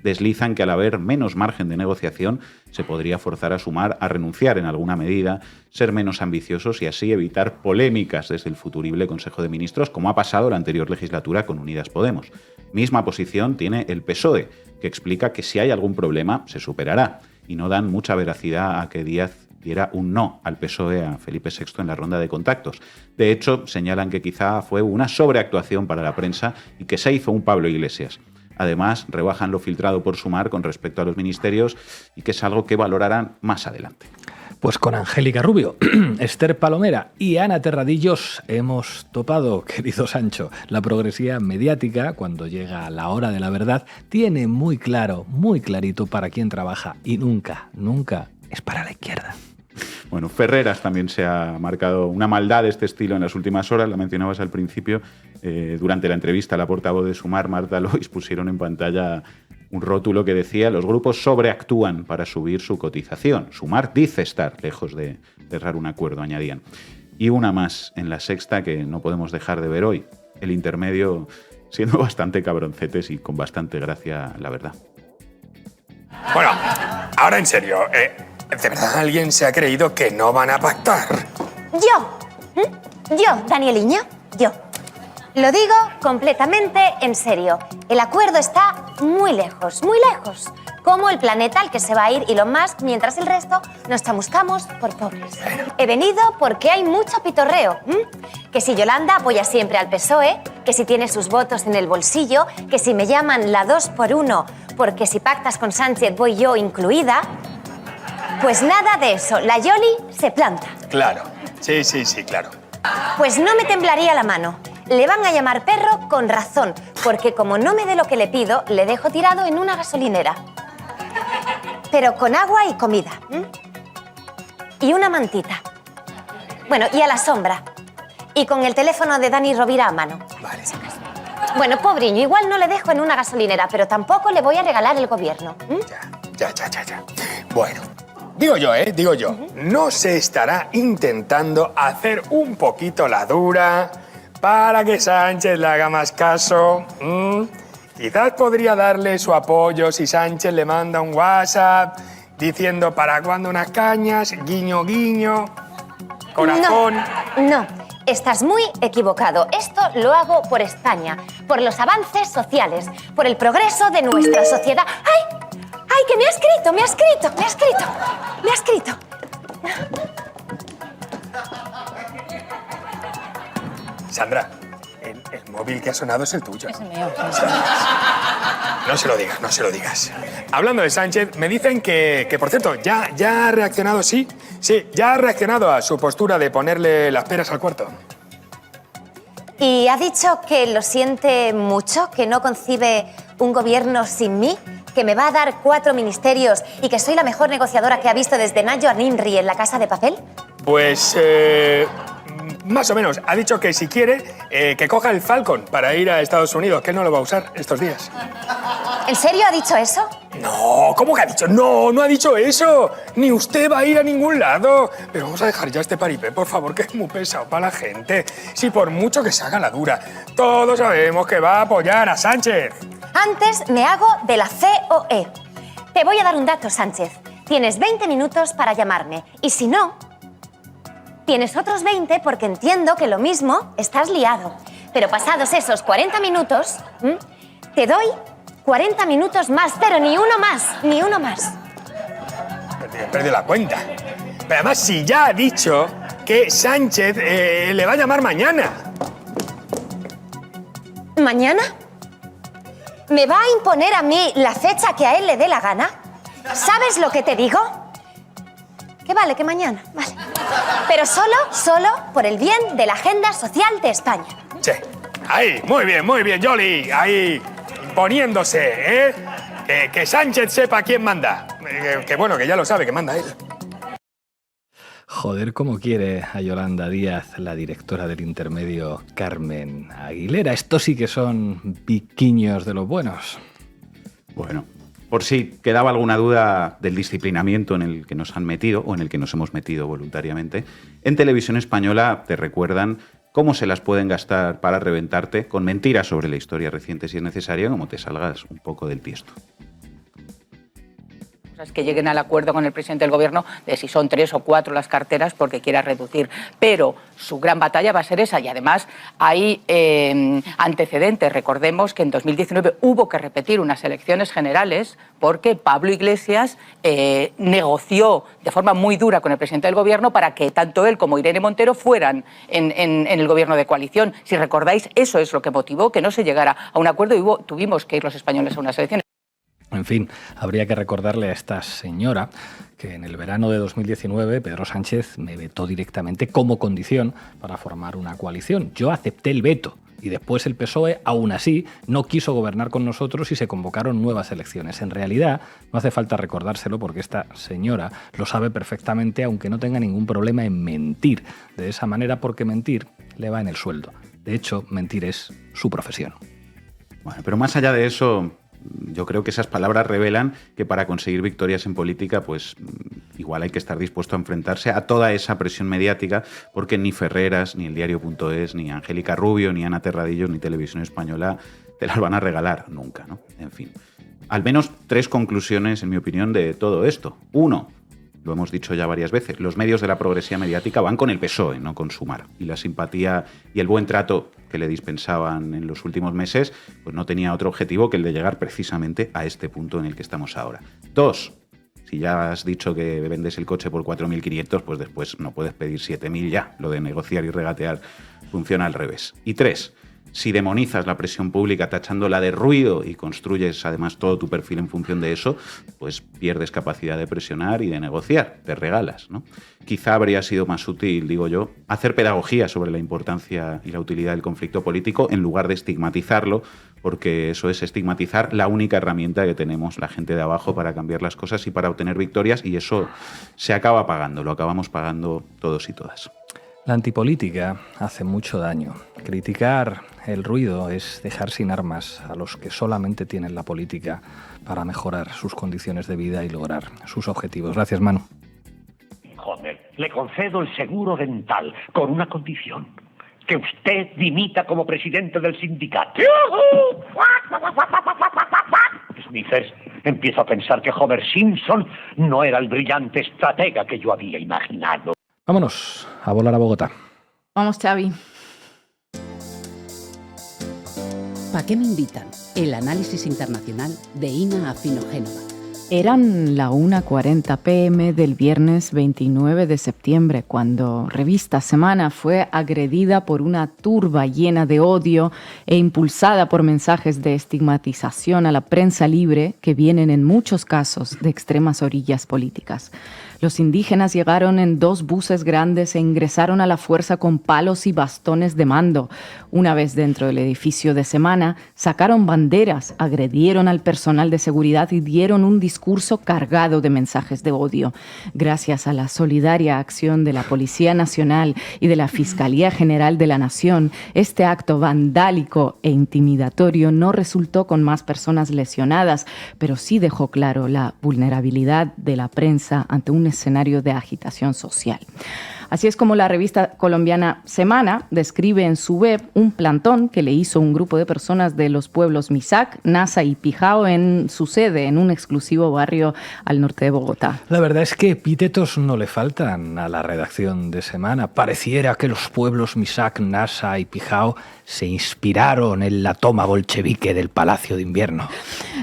Deslizan que al haber menos margen de negociación se podría forzar a Sumar a renunciar en alguna medida, ser menos ambiciosos y así evitar polémicas desde el futurible Consejo de Ministros, como ha pasado la anterior legislatura con Unidas Podemos. Misma posición tiene el PSOE, que explica que si hay algún problema se superará, y no dan mucha veracidad a que Díaz diera un no al PSOE a Felipe VI en la ronda de contactos. De hecho, señalan que quizá fue una sobreactuación para la prensa y que se hizo un Pablo Iglesias. Además, rebajan lo filtrado por Sumar con respecto a los ministerios y que es algo que valorarán más adelante. Pues con Angélica Rubio, Esther Palomera y Ana Terradillos hemos topado, querido Sancho. La progresividad mediática, cuando llega la hora de la verdad, tiene muy claro, muy clarito para quién trabaja y nunca, nunca es para la izquierda. Bueno, Ferreras también se ha marcado una maldad de este estilo en las últimas horas, la mencionabas al principio. Durante la entrevista a la portavoz de Sumar, Marta Lois, pusieron en pantalla un rótulo que decía: los grupos sobreactúan para subir su cotización. Sumar dice estar lejos de cerrar un acuerdo, añadían. Y una más en La Sexta que no podemos dejar de ver hoy. El intermedio siendo bastante cabroncetes y con bastante gracia, la verdad. Bueno, ahora en serio, ¿de verdad alguien se ha creído que no van a pactar? Yo, Danieliño, yo. Lo digo completamente en serio. El acuerdo está muy lejos, como el planeta al que se va a ir Elon Musk, mientras el resto nos chamuscamos por pobres. He venido porque hay mucho pitorreo. Que si Yolanda apoya siempre al PSOE, que si tiene sus votos en el bolsillo, que si me llaman la 2x1 porque si pactas con Sánchez voy yo incluida. Pues nada de eso, la Yoli se planta. Claro, sí, claro. Pues no me temblaría la mano. Le van a llamar perro con razón, porque como no me dé lo que le pido, le dejo tirado en una gasolinera. Pero con agua y comida. Y una mantita. Bueno, y a la sombra. Y con el teléfono de Dani Rovira a mano. Vale. Bueno, pobriño, igual no le dejo en una gasolinera, pero tampoco le voy a regalar el gobierno. Ya. Bueno, digo yo, ¿no se estará intentando hacer un poquito la dura para que Sánchez le haga más caso? Quizás podría darle su apoyo si Sánchez le manda un WhatsApp diciendo ¿para cuándo unas cañas? Guiño, guiño, corazón. No, estás muy equivocado. Esto lo hago por España, por los avances sociales, por el progreso de nuestra sociedad. ¡Ay! Que me ha escrito. Sandra, el móvil que ha sonado es el tuyo. Es el mío. No se lo digas. Hablando de Sánchez, me dicen que por cierto, ya ha reaccionado, sí, ya ha reaccionado a su postura de ponerle las peras al cuarto. Y ha dicho que lo siente mucho, que no concibe un gobierno sin mí, que me va a dar 4 ministerios y que soy la mejor negociadora que ha visto desde Nayo a Nimri en La Casa de Papel. Pues, más o menos. Ha dicho que si quiere, que coja el Falcon para ir a Estados Unidos, que él no lo va a usar estos días. ¿En serio ha dicho eso? No, ¿cómo que ha dicho? No ha dicho eso. Ni usted va a ir a ningún lado. Pero vamos a dejar ya este paripé, por favor, que es muy pesado para la gente. Si por mucho que se haga la dura, todos sabemos que va a apoyar a Sánchez. Antes me hago de la COE. Te voy a dar un dato, Sánchez. Tienes 20 minutos para llamarme. Y si no, tienes otros 20 porque entiendo que lo mismo estás liado. Pero pasados esos 40 minutos, te doy 40 minutos más, pero ni uno más. Perdí la cuenta. Pero además, si ya ha dicho que Sánchez le va a llamar mañana. ¿Mañana? ¿Me va a imponer a mí la fecha que a él le dé la gana? ¿Sabes lo que te digo? Que vale, que mañana, vale. Pero solo por el bien de la agenda social de España. Sí. Ahí, muy bien, Yoli. Ahí, imponiéndose, ¿eh? Que Sánchez sepa quién manda. Que bueno, que ya lo sabe, que manda él. Joder, cómo quiere a Yolanda Díaz, la directora del intermedio Carmen Aguilera. Estos sí que son piquiños de los buenos. Bueno, por si quedaba alguna duda del disciplinamiento en el que nos han metido o en el que nos hemos metido voluntariamente, en Televisión Española te recuerdan cómo se las pueden gastar para reventarte con mentiras sobre la historia reciente si es necesario, como te salgas un poco del tiesto. Que lleguen al acuerdo con el presidente del gobierno de si son 3 o 4 las carteras porque quiera reducir. Pero su gran batalla va a ser esa y además hay antecedentes. Recordemos que en 2019 hubo que repetir unas elecciones generales porque Pablo Iglesias negoció de forma muy dura con el presidente del gobierno para que tanto él como Irene Montero fueran en el gobierno de coalición. Si recordáis, eso es lo que motivó que no se llegara a un acuerdo y tuvimos que ir los españoles a unas elecciones. En fin, habría que recordarle a esta señora que en el verano de 2019 Pedro Sánchez me vetó directamente como condición para formar una coalición. Yo acepté el veto y después el PSOE, aún así, no quiso gobernar con nosotros y se convocaron nuevas elecciones. En realidad, no hace falta recordárselo porque esta señora lo sabe perfectamente, aunque no tenga ningún problema en mentir de esa manera, porque mentir le va en el sueldo. De hecho, mentir es su profesión. Bueno, pero más allá de eso, yo creo que esas palabras revelan que para conseguir victorias en política, pues igual hay que estar dispuesto a enfrentarse a toda esa presión mediática, porque ni Ferreras, ni el diario.es, ni Angélica Rubio, ni Ana Terradillos, ni Televisión Española te las van a regalar nunca, ¿no? En fin, al menos 3 conclusiones, en mi opinión, de todo esto. 1, lo hemos dicho ya varias veces, los medios de la progresía mediática van con el PSOE, no con Sumar. Y la simpatía y el buen trato que le dispensaban en los últimos meses, pues no tenía otro objetivo que el de llegar precisamente a este punto en el que estamos ahora. 2, si ya has dicho que vendes el coche por 4.500, pues después no puedes pedir 7.000 ya. Lo de negociar y regatear funciona al revés. Y 3, si demonizas la presión pública tachándola de ruido y construyes además todo tu perfil en función de eso, pues pierdes capacidad de presionar y de negociar, te regalas, ¿no? Quizá habría sido más útil, digo yo, hacer pedagogía sobre la importancia y la utilidad del conflicto político en lugar de estigmatizarlo, porque eso es estigmatizar la única herramienta que tenemos la gente de abajo para cambiar las cosas y para obtener victorias, y eso se acaba pagando, lo acabamos pagando todos y todas. La antipolítica hace mucho daño. Criticar el ruido es dejar sin armas a los que solamente tienen la política para mejorar sus condiciones de vida y lograr sus objetivos. Gracias, Manu. Joder, le concedo el seguro dental con una condición: que usted dimita como presidente del sindicato. Smithers, empiezo a pensar que Homer Simpson no era el brillante estratega que yo había imaginado. Vámonos a volar a Bogotá. Vamos, Xavi. ¿Para qué me invitan? El análisis internacional de Ina Afinogénova. Eran la 1:40 p.m. del viernes 29 de septiembre, cuando Revista Semana fue agredida por una turba llena de odio e impulsada por mensajes de estigmatización a la prensa libre que vienen en muchos casos de extremas orillas políticas. Los indígenas llegaron en 2 buses grandes e ingresaron a la fuerza con palos y bastones de mando. Una vez dentro del edificio de Semana, sacaron banderas, agredieron al personal de seguridad y dieron un discurso cargado de mensajes de odio. Gracias a la solidaria acción de la Policía Nacional y de la Fiscalía General de la Nación, este acto vandálico e intimidatorio no resultó con más personas lesionadas, pero sí dejó claro la vulnerabilidad de la prensa ante un escenario de agitación social. Así es como la revista colombiana Semana describe en su web un plantón que le hizo un grupo de personas de los pueblos Misac, Nasa y Pijao en su sede, en un exclusivo barrio al norte de Bogotá. La verdad es que epítetos no le faltan a la redacción de Semana. Pareciera que los pueblos Misac, Nasa y Pijao se inspiraron en la toma bolchevique del Palacio de Invierno.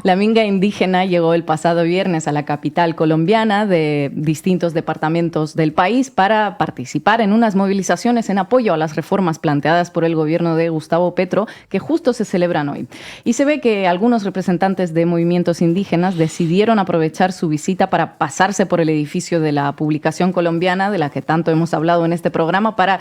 La minga indígena llegó el pasado viernes a la capital colombiana de distintos departamentos del país para participar en unas movilizaciones en apoyo a las reformas planteadas por el gobierno de Gustavo Petro, que justo se celebran hoy. Y se ve que algunos representantes de movimientos indígenas decidieron aprovechar su visita para pasarse por el edificio de la publicación colombiana, de la que tanto hemos hablado en este programa, para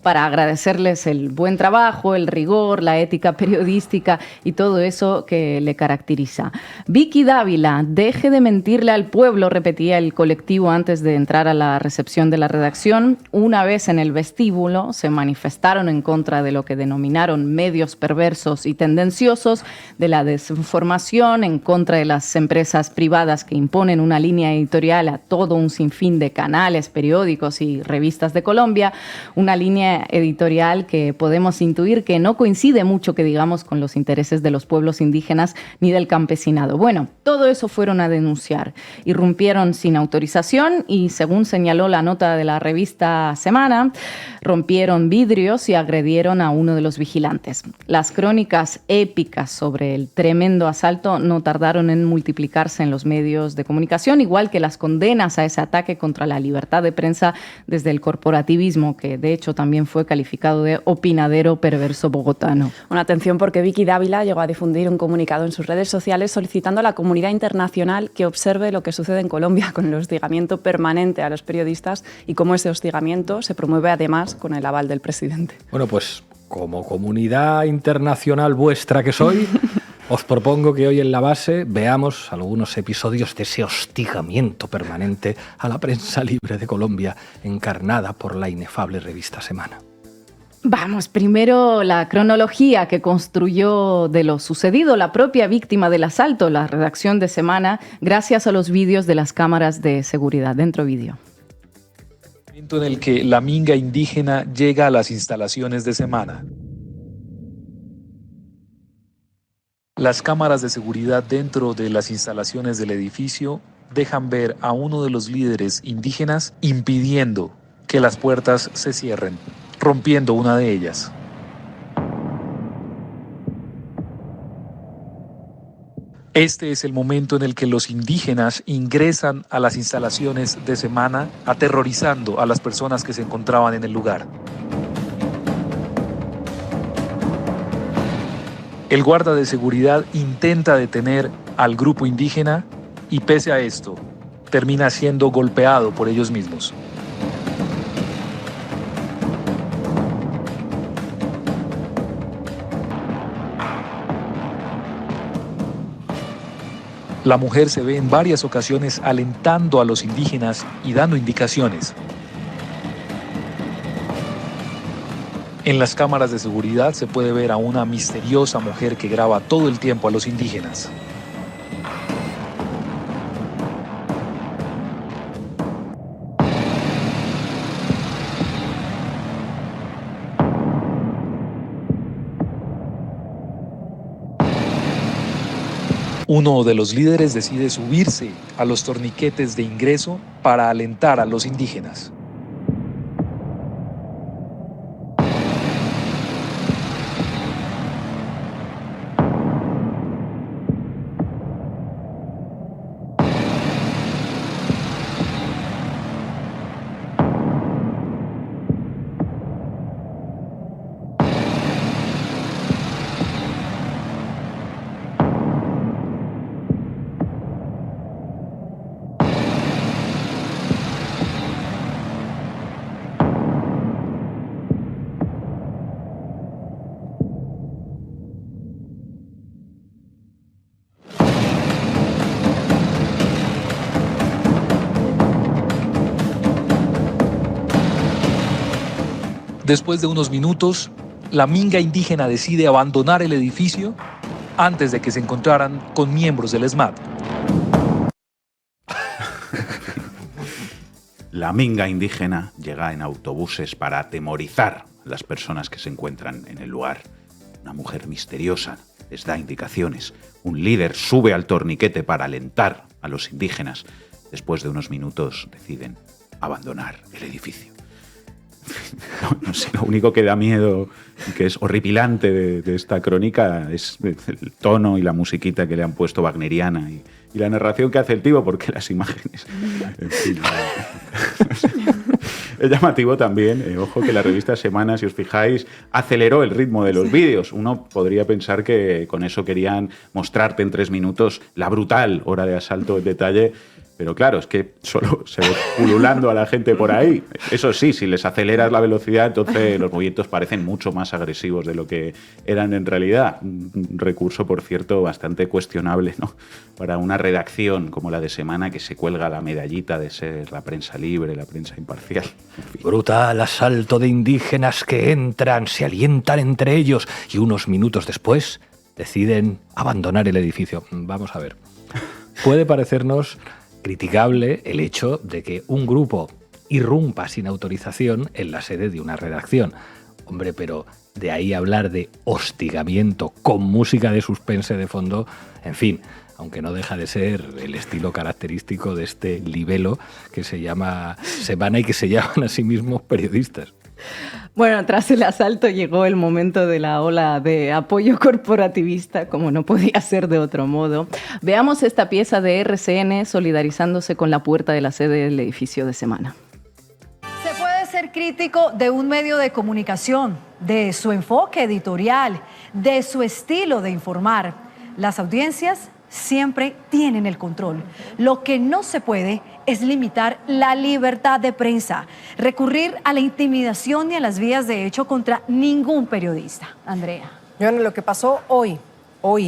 agradecerles el buen trabajo, el rigor, la ética periodística y todo eso que le caracteriza. Vicky Dávila, deje de mentirle al pueblo, repetía el colectivo antes de entrar a la recepción de la redacción, manifestación. Una vez en el vestíbulo, se manifestaron en contra de lo que denominaron medios perversos y tendenciosos, de la desinformación, en contra de las empresas privadas que imponen una línea editorial a todo un sinfín de canales, periódicos y revistas de Colombia, una línea editorial que podemos intuir que no coincide mucho, que digamos, con los intereses de los pueblos indígenas ni del campesinado. Bueno, todo eso fueron a denunciar. Irrumpieron sin autorización y, según señaló la nota de la revista Semana, rompieron vidrios y agredieron a uno de los vigilantes. Las crónicas épicas sobre el tremendo asalto no tardaron en multiplicarse en los medios de comunicación, igual que las condenas a ese ataque contra la libertad de prensa desde el corporativismo, que de hecho también fue calificado de opinadero perverso bogotano. Una atención, porque Vicky Dávila llegó a difundir un comunicado en sus redes sociales solicitando a la comunidad internacional que observe lo que sucede en Colombia con el hostigamiento permanente a los periodistas y cómo ese hostigamiento se promueve además con el aval del presidente. Bueno, pues como comunidad internacional vuestra que soy, os propongo que hoy en La Base veamos algunos episodios de ese hostigamiento permanente a la prensa libre de Colombia, encarnada por la inefable revista Semana. Vamos, primero la cronología que construyó de lo sucedido la propia víctima del asalto, la redacción de Semana, gracias a los vídeos de las cámaras de seguridad. Dentro vídeo. En el que la minga indígena llega a las instalaciones de Semana. Las cámaras de seguridad dentro de las instalaciones del edificio dejan ver a uno de los líderes indígenas impidiendo que las puertas se cierren, rompiendo una de ellas. Este es el momento en el que los indígenas ingresan a las instalaciones de Semana, aterrorizando a las personas que se encontraban en el lugar. El guarda de seguridad intenta detener al grupo indígena y, pese a esto, termina siendo golpeado por ellos mismos. La mujer se ve en varias ocasiones alentando a los indígenas y dando indicaciones. En las cámaras de seguridad se puede ver a una misteriosa mujer que graba todo el tiempo a los indígenas. Uno de los líderes decide subirse a los torniquetes de ingreso para alentar a los indígenas. Después de unos minutos, la minga indígena decide abandonar el edificio antes de que se encontraran con miembros del SMAT. La minga indígena llega en autobuses para atemorizar a las personas que se encuentran en el lugar. Una mujer misteriosa les da indicaciones. Un líder sube al torniquete para alentar a los indígenas. Después de unos minutos deciden abandonar el edificio. No sé, lo único que da miedo y que es horripilante de esta crónica es el tono y la musiquita que le han puesto wagneriana y la narración que hace el tío, porque las imágenes... En fin, es llamativo también, ojo, que la revista Semana, si os fijáis, aceleró el ritmo de los vídeos. Uno podría pensar que con eso querían mostrarte en 3 minutos la brutal hora de asalto en detalle, Pero claro, es que solo se ve pululando a la gente por ahí. Eso sí, si les aceleras la velocidad, entonces los movimientos parecen mucho más agresivos de lo que eran en realidad. Un recurso, por cierto, bastante cuestionable, ¿no? Para una redacción como la de Semana, que se cuelga la medallita de ser la prensa libre, la prensa imparcial. En fin. Brutal asalto de indígenas que entran, se alientan entre ellos y unos minutos después deciden abandonar el edificio. Vamos a ver. Puede parecernos criticable el hecho de que un grupo irrumpa sin autorización en la sede de una redacción. Hombre, pero de ahí hablar de hostigamiento con música de suspense de fondo, en fin, aunque no deja de ser el estilo característico de este libelo que se llama Semana y que se llaman a sí mismos periodistas. Bueno, tras el asalto llegó el momento de la ola de apoyo corporativista, como no podía ser de otro modo. Veamos esta pieza de RCN solidarizándose con la puerta de la sede del edificio de Semana. Se puede ser crítico de un medio de comunicación, de su enfoque editorial, de su estilo de informar. Las audiencias siempre tienen el control. Lo que no se puede es limitar la libertad de prensa, recurrir a la intimidación y a las vías de hecho contra ningún periodista. Andrea. Joana, lo que pasó hoy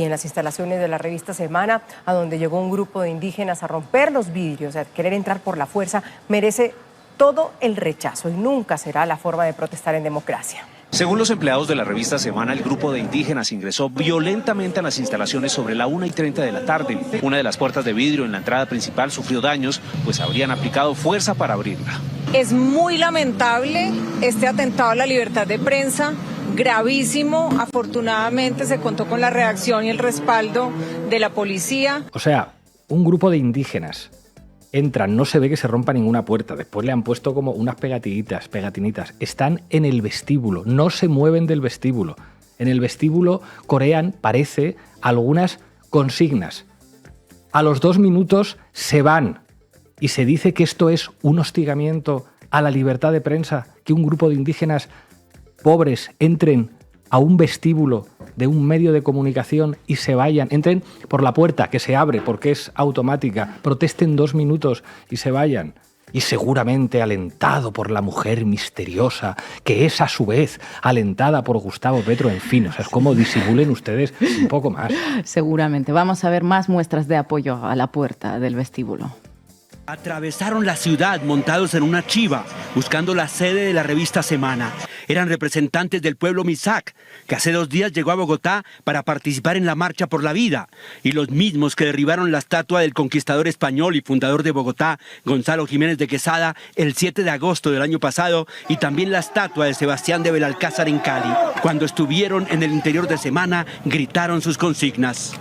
en las instalaciones de la revista Semana, a donde llegó un grupo de indígenas a romper los vidrios, a querer entrar por la fuerza, merece todo el rechazo y nunca será la forma de protestar en democracia. Según los empleados de la revista Semana, el grupo de indígenas ingresó violentamente a las instalaciones sobre la 1:30 de la tarde. Una de las puertas de vidrio en la entrada principal sufrió daños, pues habrían aplicado fuerza para abrirla. Es muy lamentable este atentado a la libertad de prensa, gravísimo. Afortunadamente se contó con la reacción y el respaldo de la policía. O sea, un grupo de indígenas entran, no se ve que se rompa ninguna puerta, después le han puesto como unas pegatinitas, están en el vestíbulo, no se mueven del vestíbulo. En el vestíbulo corean, parece, algunas consignas. A los 2 minutos se van y se dice que esto es un hostigamiento a la libertad de prensa, que un grupo de indígenas pobres entren a un vestíbulo de un medio de comunicación y se vayan, entren por la puerta que se abre porque es automática, protesten 2 minutos y se vayan. Y seguramente alentado por la mujer misteriosa, que es a su vez alentada por Gustavo Petro, en fin, o sea, es como disimulen ustedes un poco más. Seguramente. Vamos a ver más muestras de apoyo a la puerta del vestíbulo. Atravesaron la ciudad montados en una chiva, buscando la sede de la revista Semana. Eran representantes del pueblo Misak, que hace 2 días llegó a Bogotá para participar en la Marcha por la Vida, y los mismos que derribaron la estatua del conquistador español y fundador de Bogotá, Gonzalo Jiménez de Quesada, el 7 de agosto del año pasado, y también la estatua de Sebastián de Belalcázar en Cali. Cuando estuvieron en el interior de Semana, gritaron sus consignas.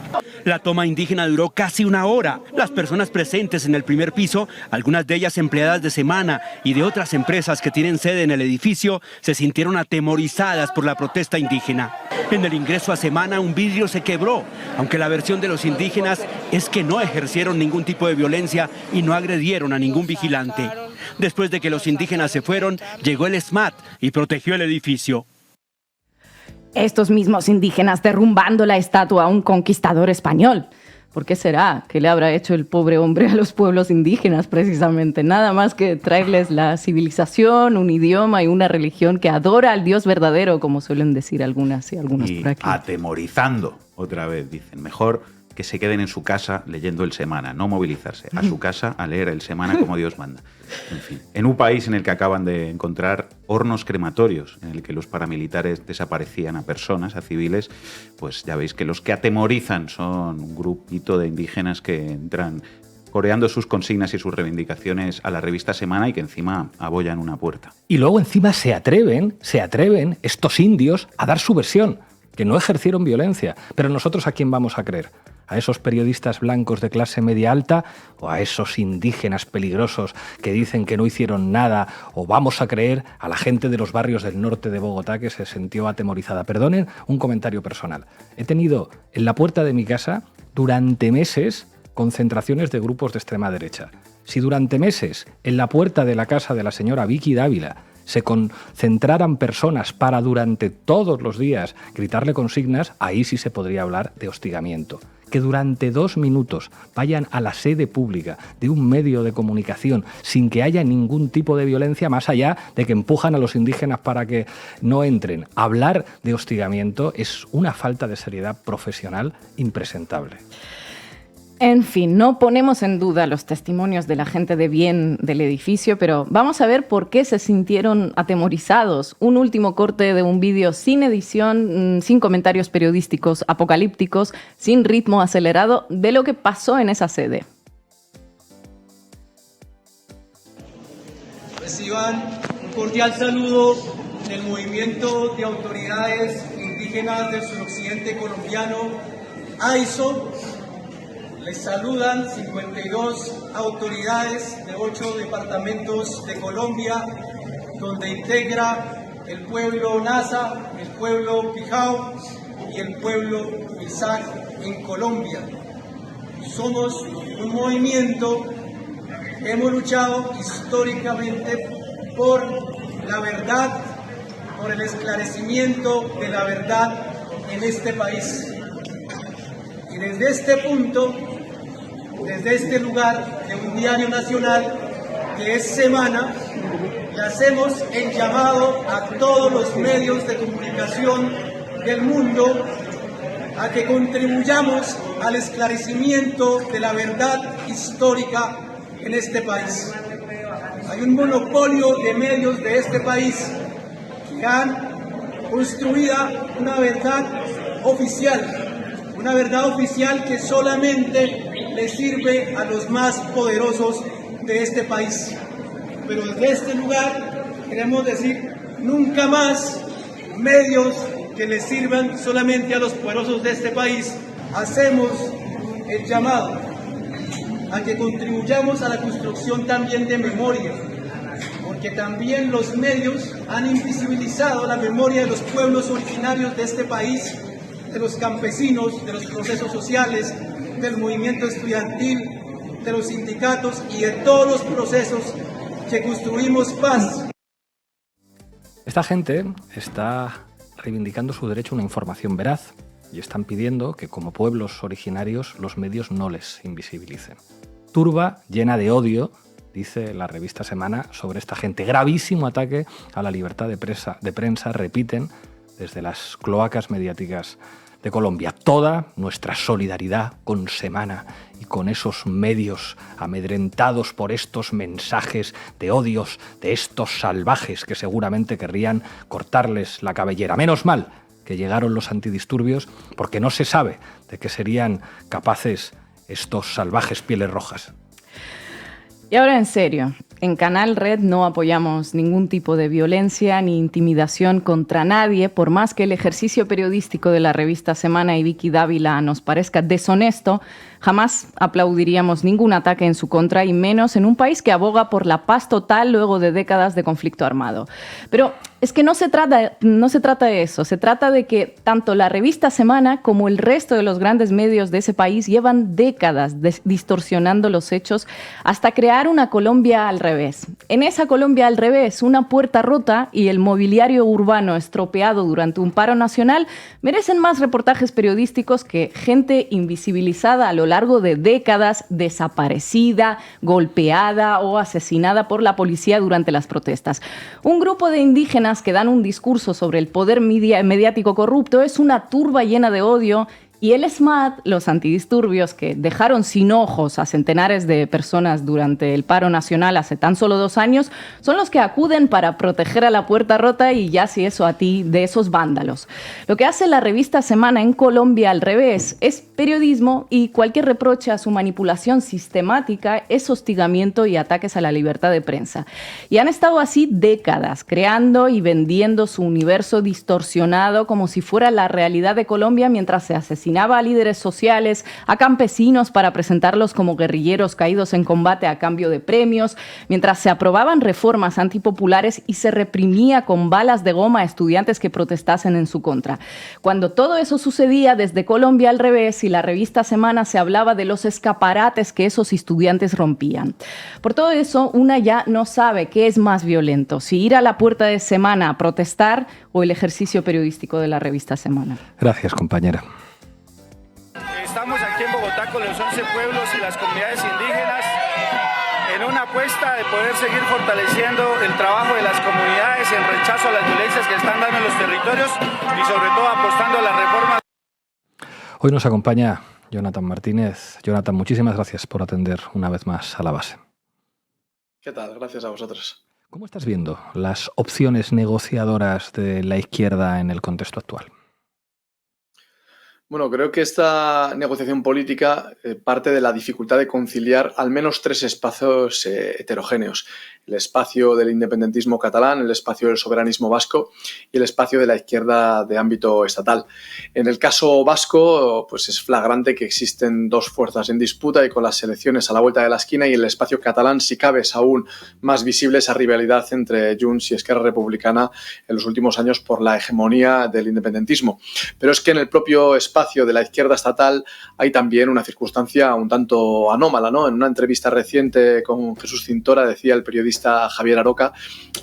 La toma indígena duró casi 1 hora. Las personas presentes en el primer piso, algunas de ellas empleadas de Semana y de otras empresas que tienen sede en el edificio, se sintieron atemorizadas por la protesta indígena. En el ingreso a Semana un vidrio se quebró, aunque la versión de los indígenas es que no ejercieron ningún tipo de violencia y no agredieron a ningún vigilante. Después de que los indígenas se fueron, llegó el SMAT y protegió el edificio. Estos mismos indígenas derrumbando la estatua a un conquistador español. ¿Por qué será? ¿Qué le habrá hecho el pobre hombre a los pueblos indígenas precisamente? Nada más que traerles la civilización, un idioma y una religión que adora al Dios verdadero, como suelen decir algunas y algunos por aquí. Atemorizando, otra vez dicen, mejor que se queden en su casa leyendo el Semana, no movilizarse, a su casa a leer el Semana como Dios manda. En fin, en un país en el que acaban de encontrar hornos crematorios, en el que los paramilitares desaparecían a personas, a civiles, pues ya veis que los que atemorizan son un grupito de indígenas que entran coreando sus consignas y sus reivindicaciones a la revista Semana y que encima abollan una puerta. Y luego encima se atreven estos indios a dar su versión, que no ejercieron violencia. Pero nosotros, ¿a quién vamos a creer? ¿A esos periodistas blancos de clase media alta o a esos indígenas peligrosos que dicen que no hicieron nada? ¿O vamos a creer a la gente de los barrios del norte de Bogotá que se sintió atemorizada? Perdonen un comentario personal. He tenido en la puerta de mi casa durante meses concentraciones de grupos de extrema derecha. Si durante meses en la puerta de la casa de la señora Vicky Dávila se concentraran personas para durante todos los días gritarle consignas, ahí sí se podría hablar de hostigamiento. que durante 2 minutos vayan a la sede pública de un medio de comunicación sin que haya ningún tipo de violencia, más allá de que empujan a los indígenas para que no entren. Hablar de hostigamiento es una falta de seriedad profesional impresentable. En fin, no ponemos en duda los testimonios de la gente de bien del edificio, pero vamos a ver por qué se sintieron atemorizados. Un último corte de un vídeo sin edición, sin comentarios periodísticos apocalípticos, sin ritmo acelerado, de lo que pasó en esa sede. Reciban un cordial saludo del movimiento de autoridades indígenas del suroccidente colombiano, AISO. Les saludan 52 autoridades de 8 departamentos de Colombia, donde integra el pueblo Nasa, el pueblo Pijao y el pueblo Misak en Colombia. Somos un movimiento que hemos luchado históricamente por la verdad, por el esclarecimiento de la verdad en este país. Y desde este punto, desde este lugar de un diario nacional que es Semana, le hacemos el llamado a todos los medios de comunicación del mundo a que contribuyamos al esclarecimiento de la verdad histórica en este país. Hay un monopolio de medios de este país que han construido una verdad oficial que solamente le sirve a los más poderosos de este país. Pero desde este lugar queremos decir, nunca más medios que le sirvan solamente a los poderosos de este país. Hacemos el llamado a que contribuyamos a la construcción también de memoria, porque también los medios han invisibilizado la memoria de los pueblos originarios de este país, de los campesinos, de los procesos sociales, del movimiento estudiantil, de los sindicatos y de todos los procesos que construimos paz. Esta gente está reivindicando su derecho a una información veraz y están pidiendo que, como pueblos originarios, los medios no les invisibilicen. Turba, llena de odio, dice la revista Semana sobre esta gente. Gravísimo ataque a la libertad de prensa, repiten desde las cloacas mediáticas de Colombia. Toda nuestra solidaridad con Semana y con esos medios amedrentados por estos mensajes de odios de estos salvajes que seguramente querrían cortarles la cabellera. Menos mal que llegaron los antidisturbios, porque no se sabe de qué serían capaces estos salvajes pieles rojas. Y ahora en serio, en Canal Red no apoyamos ningún tipo de violencia ni intimidación contra nadie, por más que el ejercicio periodístico de la revista Semana y Vicky Dávila nos parezca deshonesto. Jamás aplaudiríamos ningún ataque en su contra, y menos en un país que aboga por la paz total luego de décadas de conflicto armado. Pero es que no se trata de eso, se trata de que tanto la revista Semana como el resto de los grandes medios de ese país llevan décadas distorsionando los hechos hasta crear una Colombia al revés. En esa Colombia al revés, una puerta rota y el mobiliario urbano estropeado durante un paro nacional merecen más reportajes periodísticos que gente invisibilizada a lo largo de décadas, desaparecida, golpeada o asesinada por la policía durante las protestas. Un grupo de indígenas que dan un discurso sobre el poder mediático corrupto es una turba llena de odio, y el SMAT, los antidisturbios que dejaron sin ojos a centenares de personas durante el paro nacional hace tan solo 2 años, son los que acuden para proteger a la puerta rota y ya si eso a ti de esos vándalos. Lo que hace la revista Semana en Colombia al revés es periodismo, y cualquier reproche a su manipulación sistemática es hostigamiento y ataques a la libertad de prensa. Y han estado así décadas, creando y vendiendo su universo distorsionado como si fuera la realidad de Colombia, mientras se asesinaba a líderes sociales, a campesinos para presentarlos como guerrilleros caídos en combate a cambio de premios, mientras se aprobaban reformas antipopulares y se reprimía con balas de goma a estudiantes que protestasen en su contra. Cuando todo eso sucedía desde Colombia al revés, y la revista Semana, se hablaba de los escaparates que esos estudiantes rompían. Por todo eso, una ya no sabe qué es más violento, si ir a la puerta de Semana a protestar o el ejercicio periodístico de la revista Semana. Gracias, compañera. Estamos aquí indígenas en una apuesta de poder seguir fortaleciendo el trabajo de las comunidades en rechazo a las violencias que están dando en los territorios y sobre todo apostando a la reforma. Hoy nos acompaña Jonathan Martínez. Jonathan, muchísimas gracias por atender una vez más a La Base. ¿Qué tal? Gracias a vosotros. ¿Cómo estás viendo las opciones negociadoras de la izquierda en el contexto actual? Bueno, creo que esta negociación política parte de la dificultad de conciliar al menos tres espacios heterogéneos. El espacio del independentismo catalán, el espacio del soberanismo vasco y el espacio de la izquierda de ámbito estatal. En el caso vasco, pues es flagrante que existen dos fuerzas en disputa y con las elecciones a la vuelta de la esquina, y en el espacio catalán, si cabe, es aún más visible esa rivalidad entre Junts y Esquerra Republicana en los últimos años por la hegemonía del independentismo. Pero es que en el propio espacio de la izquierda estatal hay también una circunstancia un tanto anómala, ¿no? En una entrevista reciente con Jesús Cintora decía el periodista Javier Aroca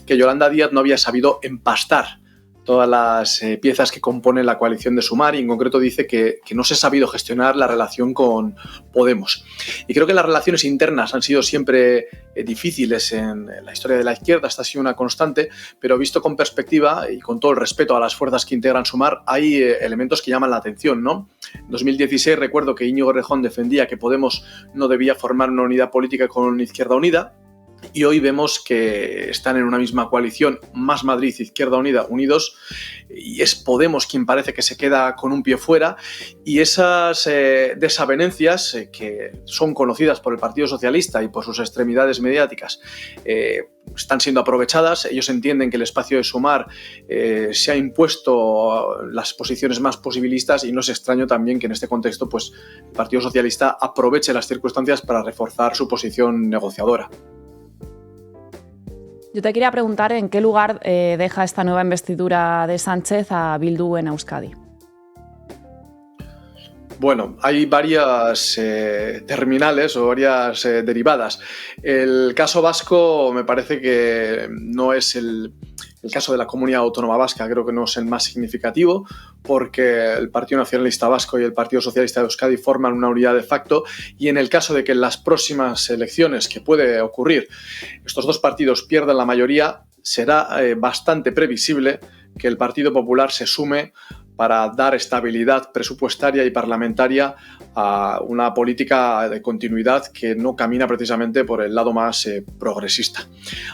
que Yolanda Díaz no había sabido empastar todas las piezas que componen la coalición de Sumar, y en concreto dice que no se ha sabido gestionar la relación con Podemos. Y creo que las relaciones internas han sido siempre difíciles en la historia de la izquierda, esta ha sido una constante, pero visto con perspectiva y con todo el respeto a las fuerzas que integran Sumar, hay elementos que llaman la atención, ¿no? En 2016 recuerdo que Íñigo Errejón defendía que Podemos no debía formar una unidad política con Izquierda Unida, y hoy vemos que están en una misma coalición, Más Madrid, Izquierda Unida, unidos, y es Podemos quien parece que se queda con un pie fuera, y esas desavenencias que son conocidas por el Partido Socialista y por sus extremidades mediáticas están siendo aprovechadas. Ellos entienden que el espacio de Sumar se ha impuesto las posiciones más posibilistas, y no es extraño también que en este contexto pues, el Partido Socialista aproveche las circunstancias para reforzar su posición negociadora. Yo te quería preguntar en qué lugar deja esta nueva investidura de Sánchez a Bildu en Euskadi. Bueno, hay varias terminales o varias derivadas. El caso vasco me parece que no es el caso de la Comunidad Autónoma Vasca, creo que no es el más significativo, porque el Partido Nacionalista Vasco y el Partido Socialista de Euskadi forman una unidad de facto, y en el caso de que en las próximas elecciones, que puede ocurrir, estos dos partidos pierdan la mayoría, será bastante previsible que el Partido Popular se sume para dar estabilidad presupuestaria y parlamentaria a una política de continuidad que no camina precisamente por el lado más progresista.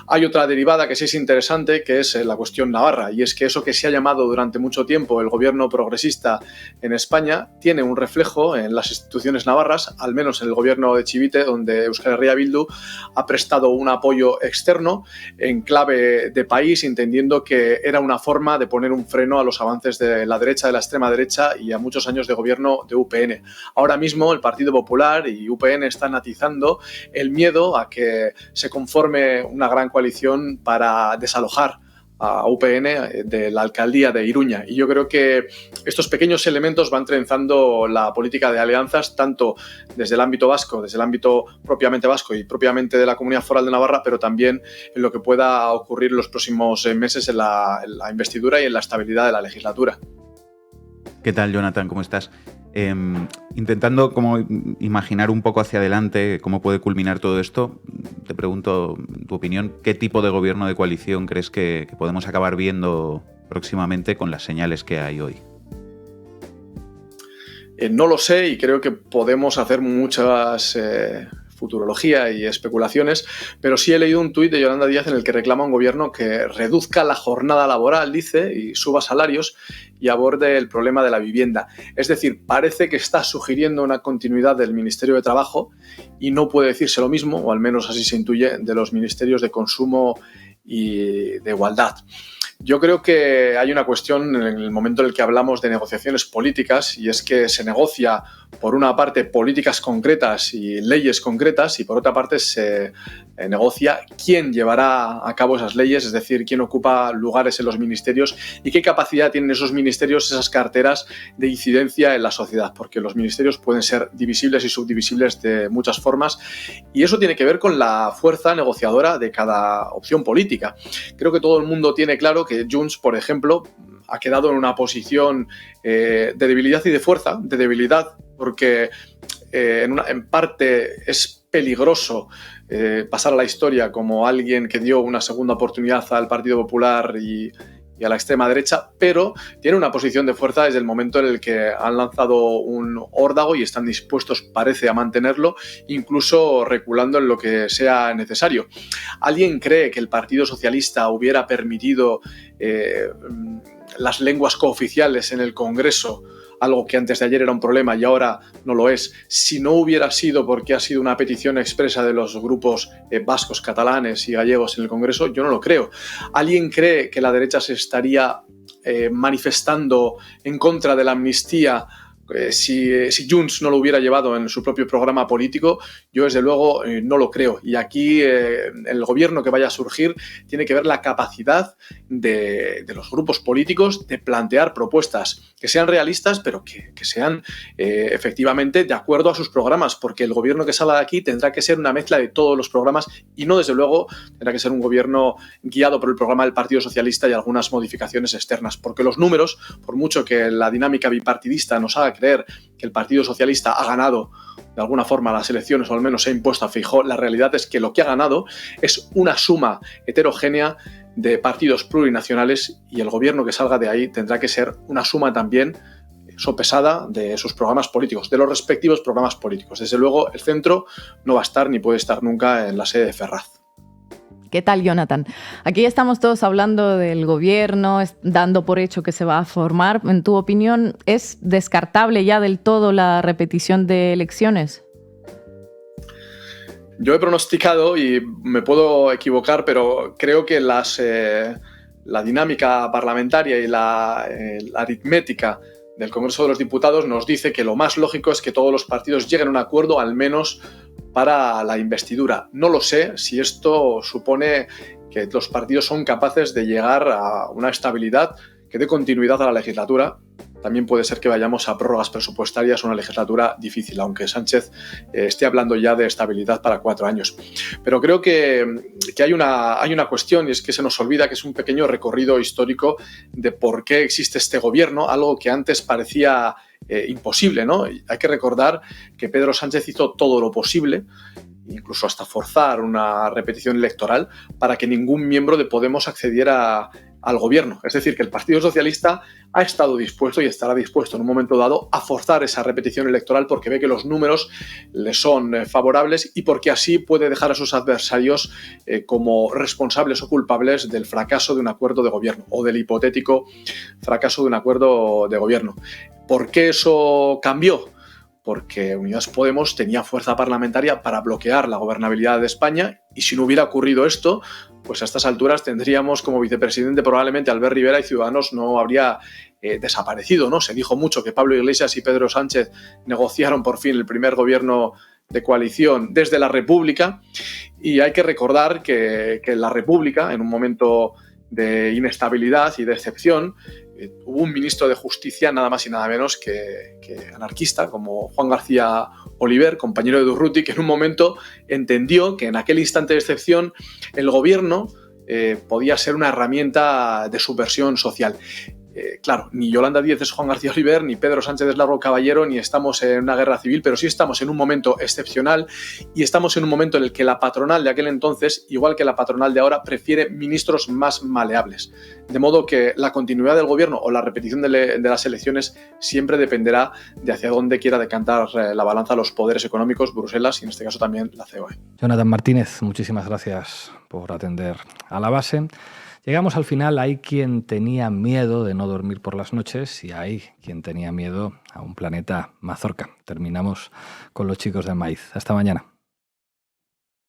Hay otra derivada que sí es interesante, que es la cuestión navarra, y es que eso que se ha llamado durante mucho tiempo el gobierno progresista en España tiene un reflejo en las instituciones navarras, al menos en el gobierno de Chivite, donde Euskal Herria Bildu ha prestado un apoyo externo en clave de país, entendiendo que era una forma de poner un freno a los avances de la derecha, de la extrema derecha, y a muchos años de gobierno de UPN. Ahora mismo el Partido Popular y UPN están atizando el miedo a que se conforme una gran coalición para desalojar a UPN de la alcaldía de Iruña. Y yo creo que estos pequeños elementos van trenzando la política de alianzas, tanto desde el ámbito vasco, desde el ámbito propiamente vasco y propiamente de la Comunidad Foral de Navarra, pero también en lo que pueda ocurrir en los próximos meses en la investidura y en la estabilidad de la legislatura. ¿Qué tal, Jonathan? ¿Cómo estás? Intentando como imaginar un poco hacia adelante cómo puede culminar todo esto, te pregunto tu opinión, ¿qué tipo de gobierno de coalición crees que podemos acabar viendo próximamente con las señales que hay hoy? No lo sé, y creo que podemos hacer muchas futurología y especulaciones, pero sí he leído un tuit de Yolanda Díaz en el que reclama un gobierno que reduzca la jornada laboral, dice, y suba salarios y aborde el problema de la vivienda. Es decir, parece que está sugiriendo una continuidad del Ministerio de Trabajo, y no puede decirse lo mismo, o al menos así se intuye, de los ministerios de Consumo y de Igualdad. Yo creo que hay una cuestión en el momento en el que hablamos de negociaciones políticas, y es que se negocia, por una parte, políticas concretas y leyes concretas, y por otra parte se negocia quién llevará a cabo esas leyes, es decir, quién ocupa lugares en los ministerios y qué capacidad tienen esos ministerios, esas carteras de incidencia en la sociedad, porque los ministerios pueden ser divisibles y subdivisibles de muchas formas, y eso tiene que ver con la fuerza negociadora de cada opción política. Creo que todo el mundo tiene claro que Junts, por ejemplo, ha quedado en una posición de debilidad y de fuerza, de debilidad, porque en parte es peligroso pasar a la historia como alguien que dio una segunda oportunidad al Partido Popular y a la extrema derecha, pero tiene una posición de fuerza desde el momento en el que han lanzado un órdago y están dispuestos, parece, a mantenerlo, incluso reculando en lo que sea necesario. ¿Alguien cree que el Partido Socialista hubiera permitido las lenguas cooficiales en el Congreso, algo que antes de ayer era un problema y ahora no lo es, si no hubiera sido porque ha sido una petición expresa de los grupos vascos, catalanes y gallegos en el Congreso? Yo no lo creo. ¿Alguien cree que la derecha se estaría manifestando en contra de la amnistía si Junts no lo hubiera llevado en su propio programa político? Yo desde luego no lo creo. Y aquí el gobierno que vaya a surgir tiene que ver la capacidad de los grupos políticos de plantear propuestas que sean realistas, pero que sean efectivamente de acuerdo a sus programas, porque el gobierno que salga de aquí tendrá que ser una mezcla de todos los programas y no, desde luego, tendrá que ser un gobierno guiado por el programa del Partido Socialista y algunas modificaciones externas, porque los números, por mucho que la dinámica bipartidista nos haga creer que el Partido Socialista ha ganado de alguna forma las elecciones o al menos se ha impuesto a Feijóo, la realidad es que lo que ha ganado es una suma heterogénea de partidos plurinacionales y el gobierno que salga de ahí tendrá que ser una suma también sopesada de sus programas políticos, de los respectivos programas políticos. Desde luego el centro no va a estar ni puede estar nunca en la sede de Ferraz. ¿Qué tal, Jonathan? Aquí estamos todos hablando del gobierno, dando por hecho que se va a formar. En tu opinión, ¿es descartable ya del todo la repetición de elecciones? Yo he pronosticado, y me puedo equivocar, pero creo que la dinámica parlamentaria y la aritmética del Congreso de los Diputados nos dice que lo más lógico es que todos los partidos lleguen a un acuerdo, al menos para la investidura. No lo sé si esto supone que los partidos son capaces de llegar a una estabilidad que dé continuidad a la legislatura. También puede ser que vayamos a prórrogas presupuestarias, una legislatura difícil, aunque Sánchez esté hablando ya de estabilidad para 4 años. Pero creo que hay una cuestión, y es que se nos olvida que es un pequeño recorrido histórico de por qué existe este gobierno, algo que antes parecía imposible, ¿no? Hay que recordar que Pedro Sánchez hizo todo lo posible, incluso hasta forzar una repetición electoral, para que ningún miembro de Podemos accediera al gobierno. Es decir, que el Partido Socialista ha estado dispuesto y estará dispuesto en un momento dado a forzar esa repetición electoral porque ve que los números le son favorables y porque así puede dejar a sus adversarios como responsables o culpables del fracaso de un acuerdo de gobierno o del hipotético fracaso de un acuerdo de gobierno. ¿Por qué eso cambió? Porque Unidas Podemos tenía fuerza parlamentaria para bloquear la gobernabilidad de España y si no hubiera ocurrido esto, pues a estas alturas tendríamos como vicepresidente probablemente a Albert Rivera y Ciudadanos no habría desaparecido, ¿no? Se dijo mucho que Pablo Iglesias y Pedro Sánchez negociaron por fin el primer gobierno de coalición desde la República y hay que recordar que la República, en un momento de inestabilidad y de excepción, hubo un ministro de Justicia nada más y nada menos que anarquista, como Juan García Oliver, compañero de Durruti, que en un momento entendió que en aquel instante de excepción el gobierno podía ser una herramienta de subversión social. Claro, ni Yolanda Díez es Juan García Oliver, ni Pedro Sánchez es Largo Caballero, ni estamos en una guerra civil, pero sí estamos en un momento excepcional y estamos en un momento en el que la patronal de aquel entonces, igual que la patronal de ahora, prefiere ministros más maleables. De modo que la continuidad del gobierno o la repetición de las elecciones siempre dependerá de hacia dónde quiera decantar la balanza los poderes económicos, Bruselas y en este caso también la COE. Jonathan Martínez, muchísimas gracias por atender a La Base. Llegamos al final. Hay quien tenía miedo de no dormir por las noches y hay quien tenía miedo a un planeta mazorca. Terminamos con los chicos del maíz. Hasta mañana.